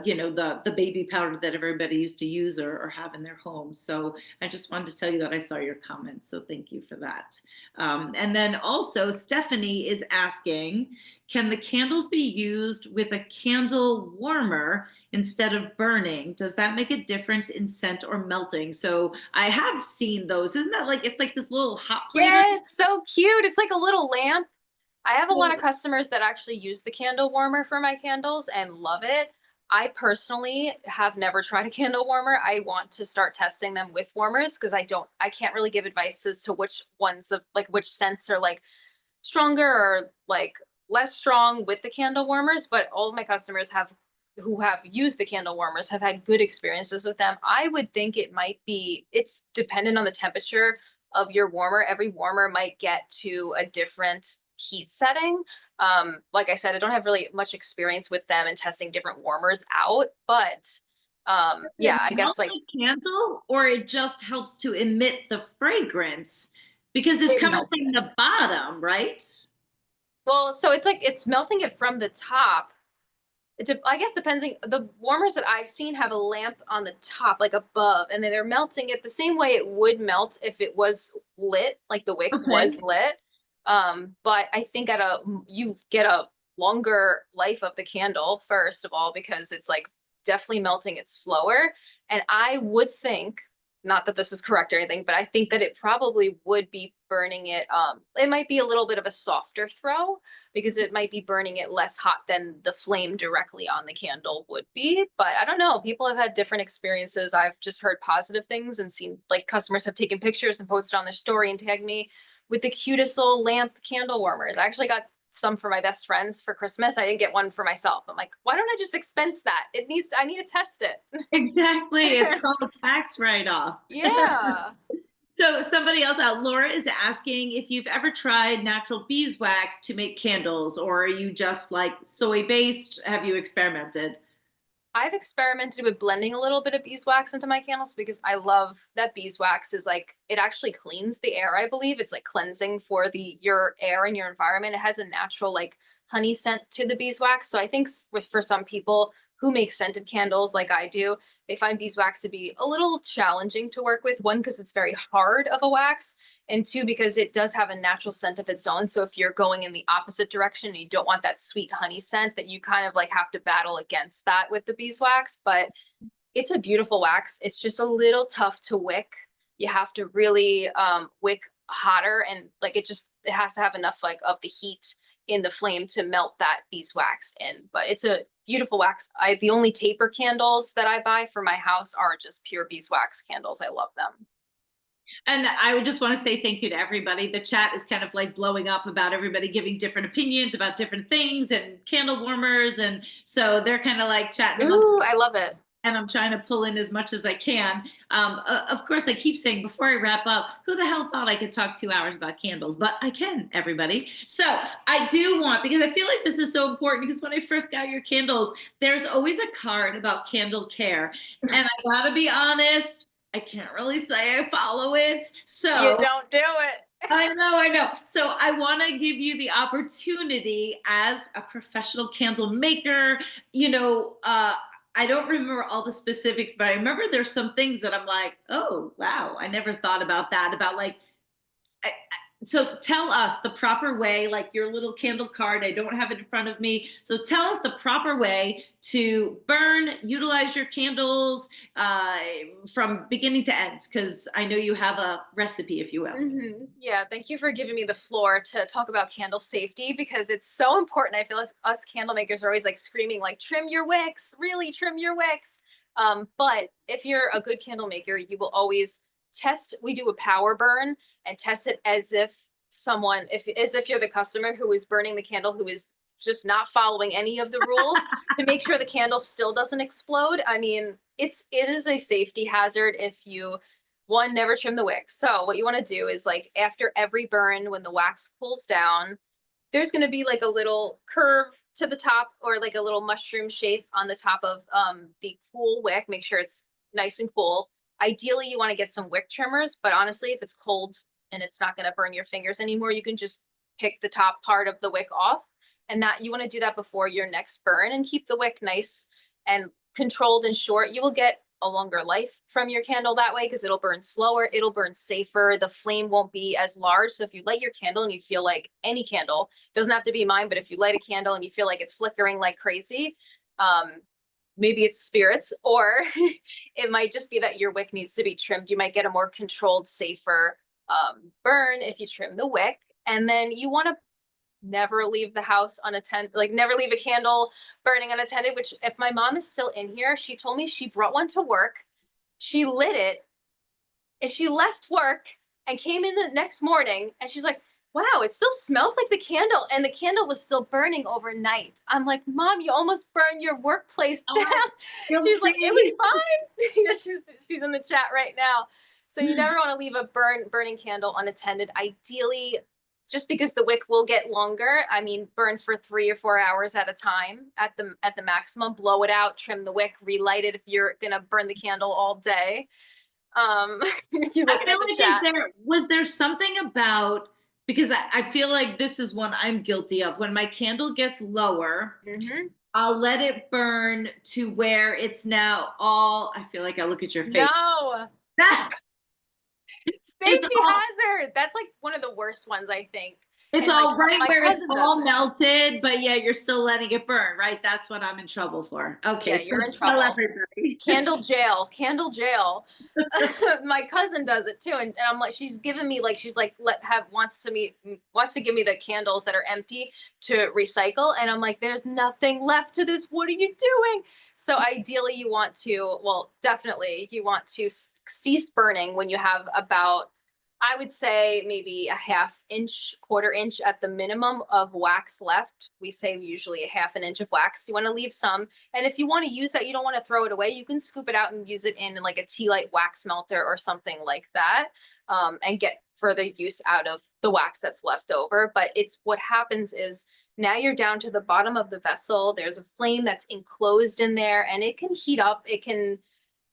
you know, the baby powder that everybody used to use or have in their homes. So I just wanted to tell you that I saw your comment, so thank you for that. And then also Stephanie is asking, can the candles be used with a candle warmer instead of burning? Does that make a difference in scent or melting? So I have seen those. Isn't that like, it's like this little hot plater? yeah, it's so cute. It's like a little lamp. I have a lot So of customers that actually use the candle warmer for my candles and love it. I personally have never tried a candle warmer. I want to start testing them with warmers because I can't really give advice as to which ones of like which scents are like stronger or like less strong with the candle warmers, but all of my customers have who have used the candle warmers have had good experiences with them. I would think it's dependent on the temperature of your warmer. Every warmer might get to a different heat setting. Like I said, I don't have really much experience with them and testing different warmers out, but it yeah, I melts guess like the candle, or it just helps to emit the fragrance because it's it coming melts from it. the bottom, right? Well, so it's like it's melting it from the top. I guess depending, the warmers that I've seen have a lamp on the top, like above, and then they're melting it the same way it would melt if it was lit, like the wick was Okay. lit. But I think you get a longer life of the candle, first of all, because it's like definitely melting it slower. And I would think, not that this is correct or anything, but I think that it probably would be burning it. It might be a little bit of a softer throw because it might be burning it less hot than the flame directly on the candle would be. But I don't know. People have had different experiences. I've just heard positive things and seen like customers have taken pictures and posted on their story and tagged me with the cutest little lamp candle warmers. I actually got some for my best friends for Christmas. I didn't get one for myself. I'm like, why don't I just expense that? I need to test Exactly. It's it. called a tax write-off. Yeah. So somebody else out, Laura is asking if you've ever tried natural beeswax to make candles, or are you just like soy based? Have you experimented? I've experimented with blending a little bit of beeswax into my candles because I love that beeswax is like it actually cleans the air, I believe. It's like cleansing for the your air and your environment. It has a natural like honey scent to the beeswax. So I think for some people who make scented candles like I do, they find beeswax to be a little challenging to work with. One, because it's very hard of a wax, and two, because it does have a natural scent of its own. So if you're going in the opposite direction and you don't want that sweet honey scent, that you kind of like have to battle against that with the beeswax. But it's a beautiful wax. It's just a little tough to wick. You have to really wick hotter, and like it has to have enough like of the heat in the flame to melt that beeswax in. But it's a beautiful wax. The only taper candles that I buy for my house are just pure beeswax candles. I love them. And I would just want to say thank you to everybody. The chat is kind of like blowing up about everybody giving different opinions about different things and candle warmers. And so they're kind of like chatting amongst, Ooh, I love it. and I'm trying to pull in as much as I can. Of course, I keep saying before I wrap up, who the hell thought I could talk 2 hours about candles? But I can, everybody. So I do want, because I feel like this is so important, because when I first got your candles, there's always a card about candle care. And I gotta be honest, I can't really say I follow it. You So don't do it. I know. So I want to give you the opportunity as a professional candle maker. You know, I don't remember all the specifics, but I remember there's some things that I'm like, oh, wow, I never thought about that. About like, so tell us the proper way, like your little candle card. I don't have it in front of me. So tell us the proper way to burn, utilize your candles from beginning to end, because I know you have a recipe, if you will. Yeah, thank you for giving me the floor to talk about candle safety because it's so important. I feel us candle makers are always like screaming, like, trim your wicks, really trim your wicks. But if you're a good candle maker, you will always test. We do a power burn and test it as if as if you're the customer who is burning the candle, who is just not following any of the rules to make sure the candle still doesn't explode. I mean, it is a safety hazard if you one, never trim the wick. So what you want to do is like after every burn, when the wax cools down, there's going to be like a little curve to the top or like a little mushroom shape on the top of the cool wick. Make sure it's nice and cool. Ideally, you want to get some wick trimmers, but honestly, if it's cold and it's not going to burn your fingers anymore, you can just pick the top part of the wick off. And that you want to do that before your next burn and keep the wick nice and controlled and short. You will get a longer life from your candle that way because it'll burn slower, it'll burn safer, the flame won't be as large. So if you light your candle and you feel like any candle, doesn't have to be mine, but if you light a candle and you feel like it's flickering like crazy, maybe it's spirits, or it might just be that your wick needs to be trimmed. You might get a more controlled, safer burn if you trim the wick. And then you want to never leave the house unattended, like never leave a candle burning unattended, which if my mom is still in here, she told me she brought one to work, she lit it, and she left work and came in the next morning and she's like, wow, it still smells like the candle. And the candle was still burning overnight. I'm like, Mom, you almost burned your workplace down. She's like, it was fine. Yeah, she's in the chat right now. So you never want to leave a burning candle unattended. Ideally, just because the wick will get longer. I mean, burn for 3 or 4 hours at a time at the maximum. Blow it out, trim the wick, relight it if you're gonna burn the candle all day. You I looking feel at the like chat. was there something about, because I feel like this is one I'm guilty of, when my candle gets lower, Mm-hmm. I'll let it burn to where it's now all, I feel like I look at your face. No. It's Safety all hazard. That's like one of the worst ones, I think. it's And like all right my where it's cousin does all it. melted, but yeah, you're still letting it burn, right? That's what I'm in trouble for. Yeah, Okay, so you're in tell trouble. everybody. Candle jail, candle jail. My cousin does it too, and I'm like, she's given me like, she's like, wants to give me the candles that are empty to recycle, and I'm like, there's nothing left to this. What are you doing? So ideally, you want to, well, definitely, you want to cease burning when you have about, I would say maybe a half inch, quarter inch at the minimum of wax left. We say usually a half an inch of wax. You want to leave some, and if you want to use that, you don't want to throw it away, you can scoop it out and use it in like a tea light wax melter or something like that, and get further use out of the wax that's left over. But it's what happens is now you're down to the bottom of the vessel. There's a flame that's enclosed in there, and it can heat up. It can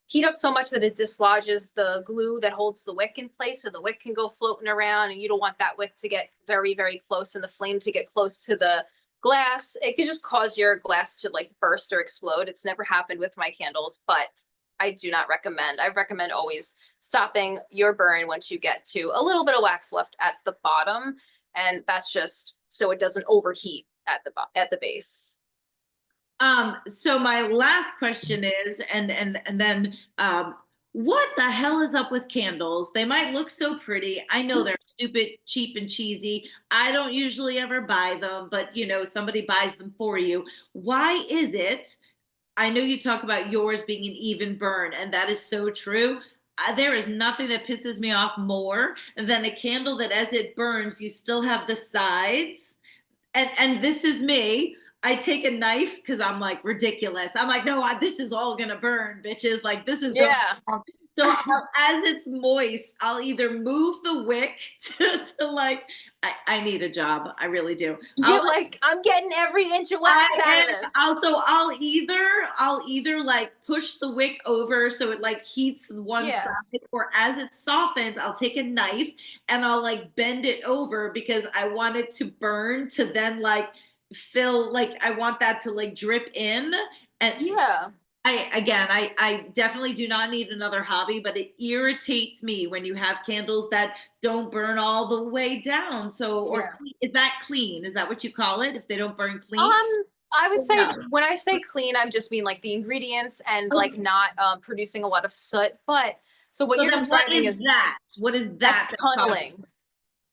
heat up so much that it dislodges the glue that holds the wick in place, so the wick can go floating around, and you don't want that wick to get very, very close and the flame to get close to the glass. It could just cause your glass to like burst or explode. It's never happened with my candles, but I do not recommend. I recommend always stopping your burn once you get to a little bit of wax left at the bottom, and that's just so it doesn't overheat at the base. So my last question is, and then what the hell is up with candles? They might look so pretty. I know they're stupid, cheap, and cheesy. I don't usually ever buy them, but you know, somebody buys them for you. Why is it? I know you talk about yours being an even burn, and that is so true. There is nothing that pisses me off more than a candle that as it burns, you still have the sides, and this is me. I take a knife because I'm like ridiculous. I'm like, no, this is all gonna burn, bitches. Like this is going Yeah. on. So as it's moist, I'll either move the wick to like, I need a job. I really do. You're like, I'm getting every inch of wax out of this. Also, I'll either like push the wick over so it like heats one Yeah. side, or as it softens, I'll take a knife and I'll like bend it over because I want it to burn to then like fill, like I want that to like drip in. And Yeah. I definitely do not need another hobby, but it irritates me when you have candles that don't burn all the way down. So, or Yeah. is that clean? Is that what you call it? If they don't burn clean? I would say No. when I say clean, I'm just mean like the ingredients and like Okay. not producing a lot of soot. But so what So you're then what describing is is that? What is that's that? tunneling.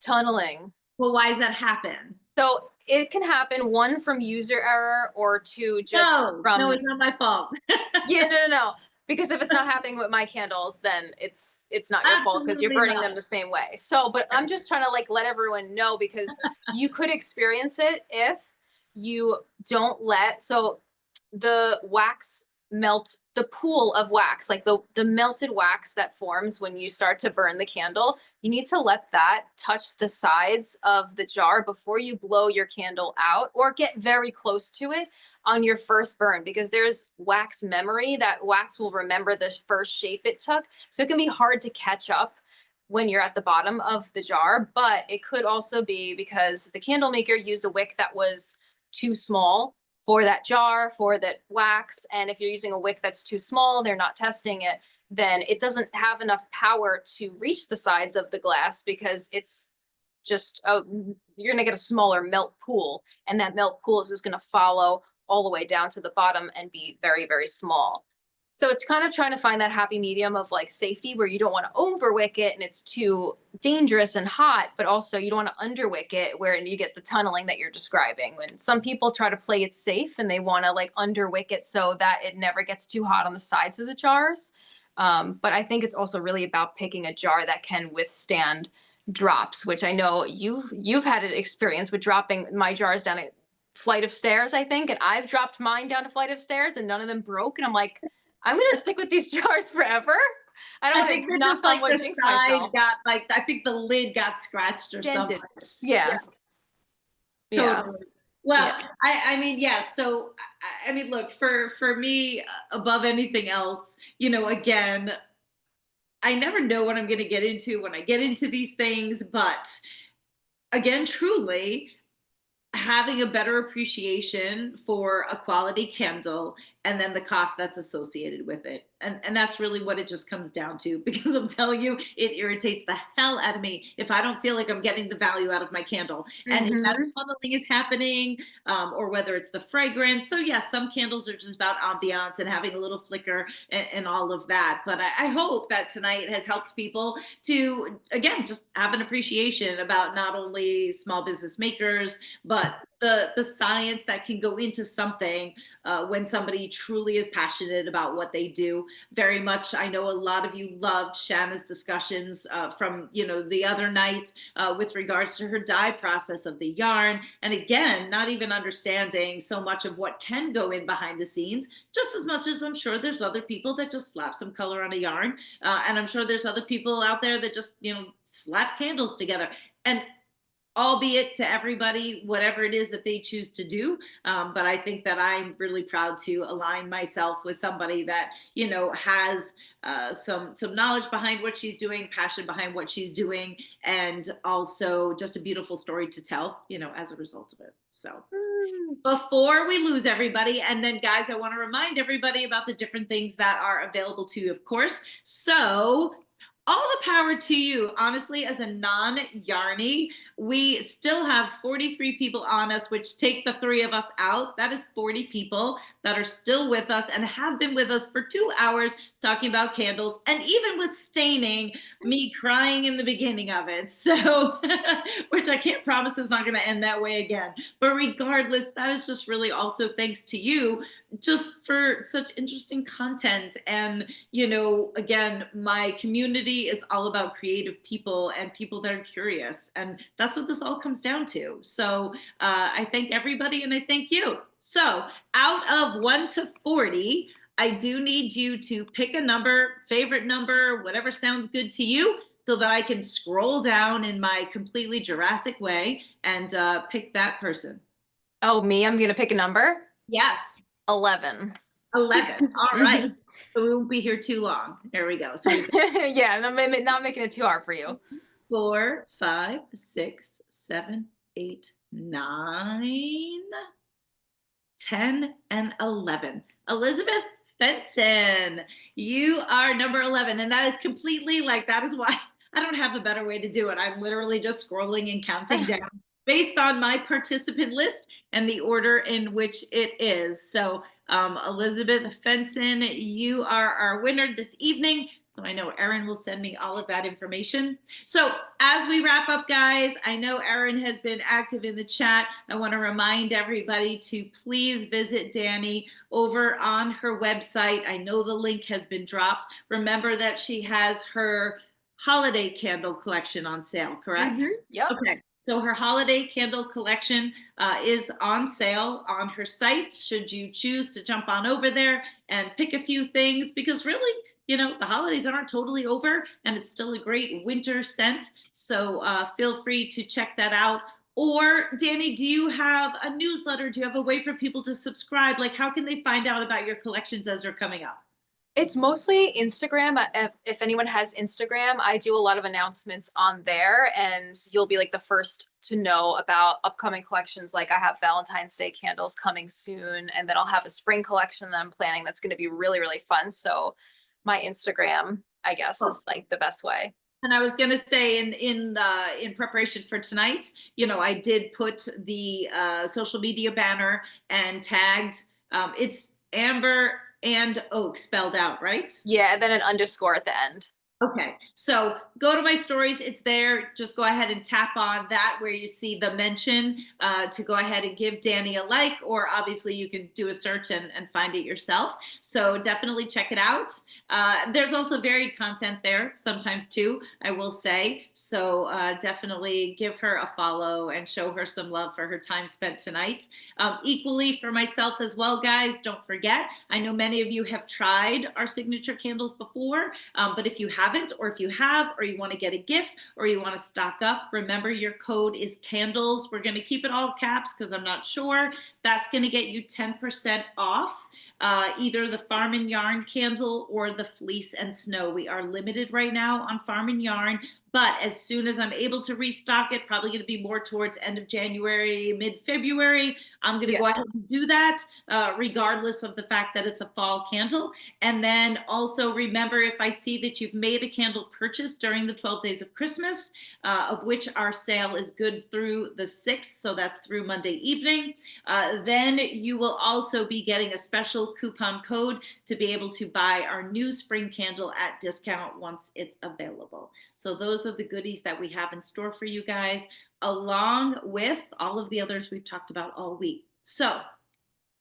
Tunneling. Well, why does that happen? So it can happen one from user error or two just No, from it's not my fault. yeah, no. Because if it's not happening with my candles, then it's not your fault because you're Absolutely burning not. them the same way. So, but I'm just trying to like let everyone know because you could experience it if you don't let so the wax melt the pool of wax, like the melted wax that forms when you start to burn the candle. You need to let that touch the sides of the jar before you blow your candle out or get very close to it on your first burn because there's wax memory. That wax will remember the first shape it took. So it can be hard to catch up when you're at the bottom of the jar, but it could also be because the candle maker used a wick that was too small for that jar, for that wax. And if you're using a wick that's too small, they're not testing it, then it doesn't have enough power to reach the sides of the glass because it's just, you're going to get a smaller melt pool. And that melt pool is just going to follow all the way down to the bottom and be very, very small. So it's kind of trying to find that happy medium of like safety where you don't want to overwick it and it's too dangerous and hot, but also you don't want to underwick it where you get the tunneling that you're describing. When some people try to play it safe and they want to like underwick it so that it never gets too hot on the sides of the jars. But I think it's also really about picking a jar that can withstand drops, which I know you've had an experience with dropping my jars down a flight of stairs, I think, and I've dropped mine down a flight of stairs and none of them broke. And I'm like, I'm gonna stick with these jars forever. I don't I want think to they're knock just on like wood, the jinx side myself. got like, I think the lid got scratched or something. Dented. Yeah. Yeah. Totally. Well, Yeah. I mean, yes. So, I mean, look, for me, above anything else, you know, again, I never know what I'm going to get into when I get into these things, but again, truly, having a better appreciation for a quality candle and then the cost that's associated with it. And that's really what it just comes down to, because I'm telling you, it irritates the hell out of me if I don't feel like I'm getting the value out of my candle. And if that Mm-hmm. tunneling is happening, or whether it's the fragrance. So yes, some candles are just about ambiance and having a little flicker and all of that. But I hope that tonight has helped people to, again, just have an appreciation about not only small business makers, but the science that can go into something when somebody truly is passionate about what they do. Very much, I know a lot of you loved Shanna's discussions from the other night with regards to her dye process of the yarn, and again, not even understanding so much of what can go in behind the scenes, just as much as I'm sure there's other people that just slap some color on a yarn, and I'm sure there's other people out there that just slap candles together. And albeit to everybody, whatever it is that they choose to do. But I think that I'm really proud to align myself with somebody that, has some knowledge behind what she's doing, passion behind what she's doing, and also just a beautiful story to tell, as a result of it. So before we lose everybody, and then guys, I want to remind everybody about the different things that are available to you, of course. So all the power to you. Honestly, as a non-Yarny, we still have 43 people on us, which take the three of us out. That is 40 people that are still with us and have been with us for 2 hours talking about candles, and even withstanding me crying in the beginning of it. So, which I can't promise is not going to end that way again. But regardless, that is just really also thanks to you just for such interesting content. And, again, my community is all about creative people and people that are curious. And that's what this all comes down to. So I thank everybody and I thank you. So out of 1 to 40, I do need you to pick a number, favorite number, whatever sounds good to you, so that I can scroll down in my completely Jurassic way and pick that person. Oh, me? I'm gonna pick a number. Yes. 11. 11. All right. Mhm. So we won't be here too long. There we go. So we Yeah, I'm not making it too hard for you. 4, 5, 6, 7, 8, 9, 10, and 11. Elizabeth Fenson, you are number 11. And that is completely that is why I don't have a better way to do it. I'm literally just scrolling and counting down based on my participant list and the order in which it is. So, Elizabeth Fenson, you are our winner this evening. So I know Erin will send me all of that information. So as we wrap up, guys, I know Erin has been active in the chat. I want to remind everybody to please visit Dani over on her website. I know the link has been dropped. Remember that she has her holiday candle collection on sale, correct? Yep. Okay. So her holiday candle collection is on sale on her site, should you choose to jump on over there and pick a few things, because really, the holidays aren't totally over and it's still a great winter scent. So feel free to check that out. Or Dani, do you have a newsletter? Do you have a way for people to subscribe? Like, how can they find out about your collections as they're coming up? It's mostly Instagram. If anyone has Instagram, I do a lot of announcements on there, and you'll be like the first to know about upcoming collections. Like I have Valentine's Day candles coming soon, and then I'll have a spring collection that I'm planning that's going to be really, really fun. So my Instagram, I guess, is like the best way. And I was going to say, in preparation for tonight, I did put the social media banner and tagged. It's Amber and Oak spelled out, right? Yeah, and then an underscore at the end. Okay, so go to my stories. It's there. Just go ahead and tap on that where you see the mention to go ahead and give Dani a like, or obviously you can do a search and find it yourself. So definitely check it out. There's also varied content there sometimes too, I will say. So definitely give her a follow and show her some love for her time spent tonight. Equally for myself as well, guys, don't forget, I know many of you have tried our signature candles before, but if you haven't, or if you have, or you want to get a gift, or you want to stock up, remember your code is candles. We're going to keep it all caps because I'm not sure. That's going to get you 10% off either the Farm and Yarn candle or the Fleece and Snow. We are limited right now on Farm and Yarn, but as soon as I'm able to restock it, probably going to be more towards end of January, mid-February, I'm going to go ahead and do that, regardless of the fact that it's a fall candle. And then also remember, if I see that you've made a candle purchase during the 12 days of Christmas, of which our sale is good through the 6th, so that's through Monday evening, then you will also be getting a special coupon code to be able to buy our new spring candle at discount once it's available. So those are the goodies that we have in store for you guys, along with all of the others we've talked about all week. So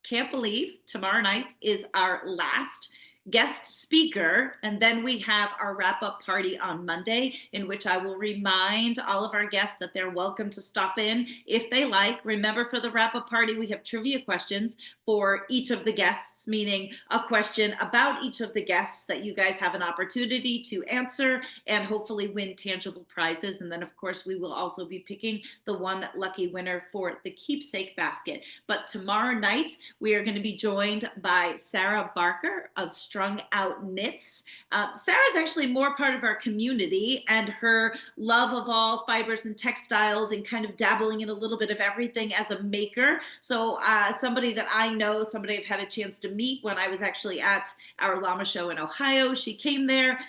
can't believe tomorrow night is our last guest speaker, and then we have our wrap-up party on Monday, in which I will remind all of our guests that they're welcome to stop in if they like. Remember, for the wrap-up party, we have trivia questions for each of the guests, meaning a question about each of the guests that you guys have an opportunity to answer and hopefully win tangible prizes. And then, of course, we will also be picking the one lucky winner for the keepsake basket. But tomorrow night, we are going to be joined by Sarah Barker of Strung Out Knits. Sarah's actually more part of our community, and her love of all fibers and textiles and kind of dabbling in a little bit of everything as a maker. So somebody that I know, somebody I've had a chance to meet when I was actually at our llama show in Ohio. She came there.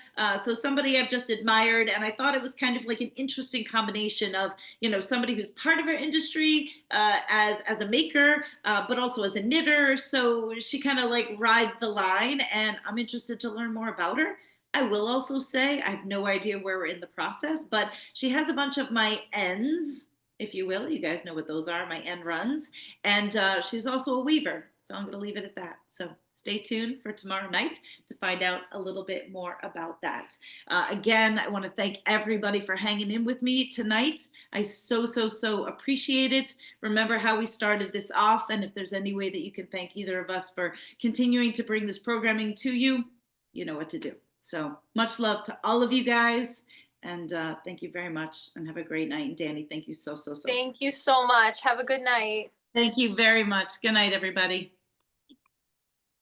So somebody I've just admired, and I thought it was kind of like an interesting combination of, you know, somebody who's part of our industry as a maker, but also as a knitter. So she kind of like rides the line, and I'm interested to learn more about her. I will also say I have no idea where we're in the process, but she has a bunch of my ends, if you will. You guys know what those are, my end runs. And she's also a weaver. So I'm going to leave it at that. So stay tuned for tomorrow night to find out a little bit more about that. Again, I want to thank everybody for hanging in with me tonight. I so appreciate it. Remember how we started this off, and if there's any way that you can thank either of us for continuing to bring this programming to you, you know what to do. So much love to all of you guys, and thank you very much, and have a great night. And Dani, thank you so. Thank you so much. Have a good night. Thank you very much. Good night, everybody.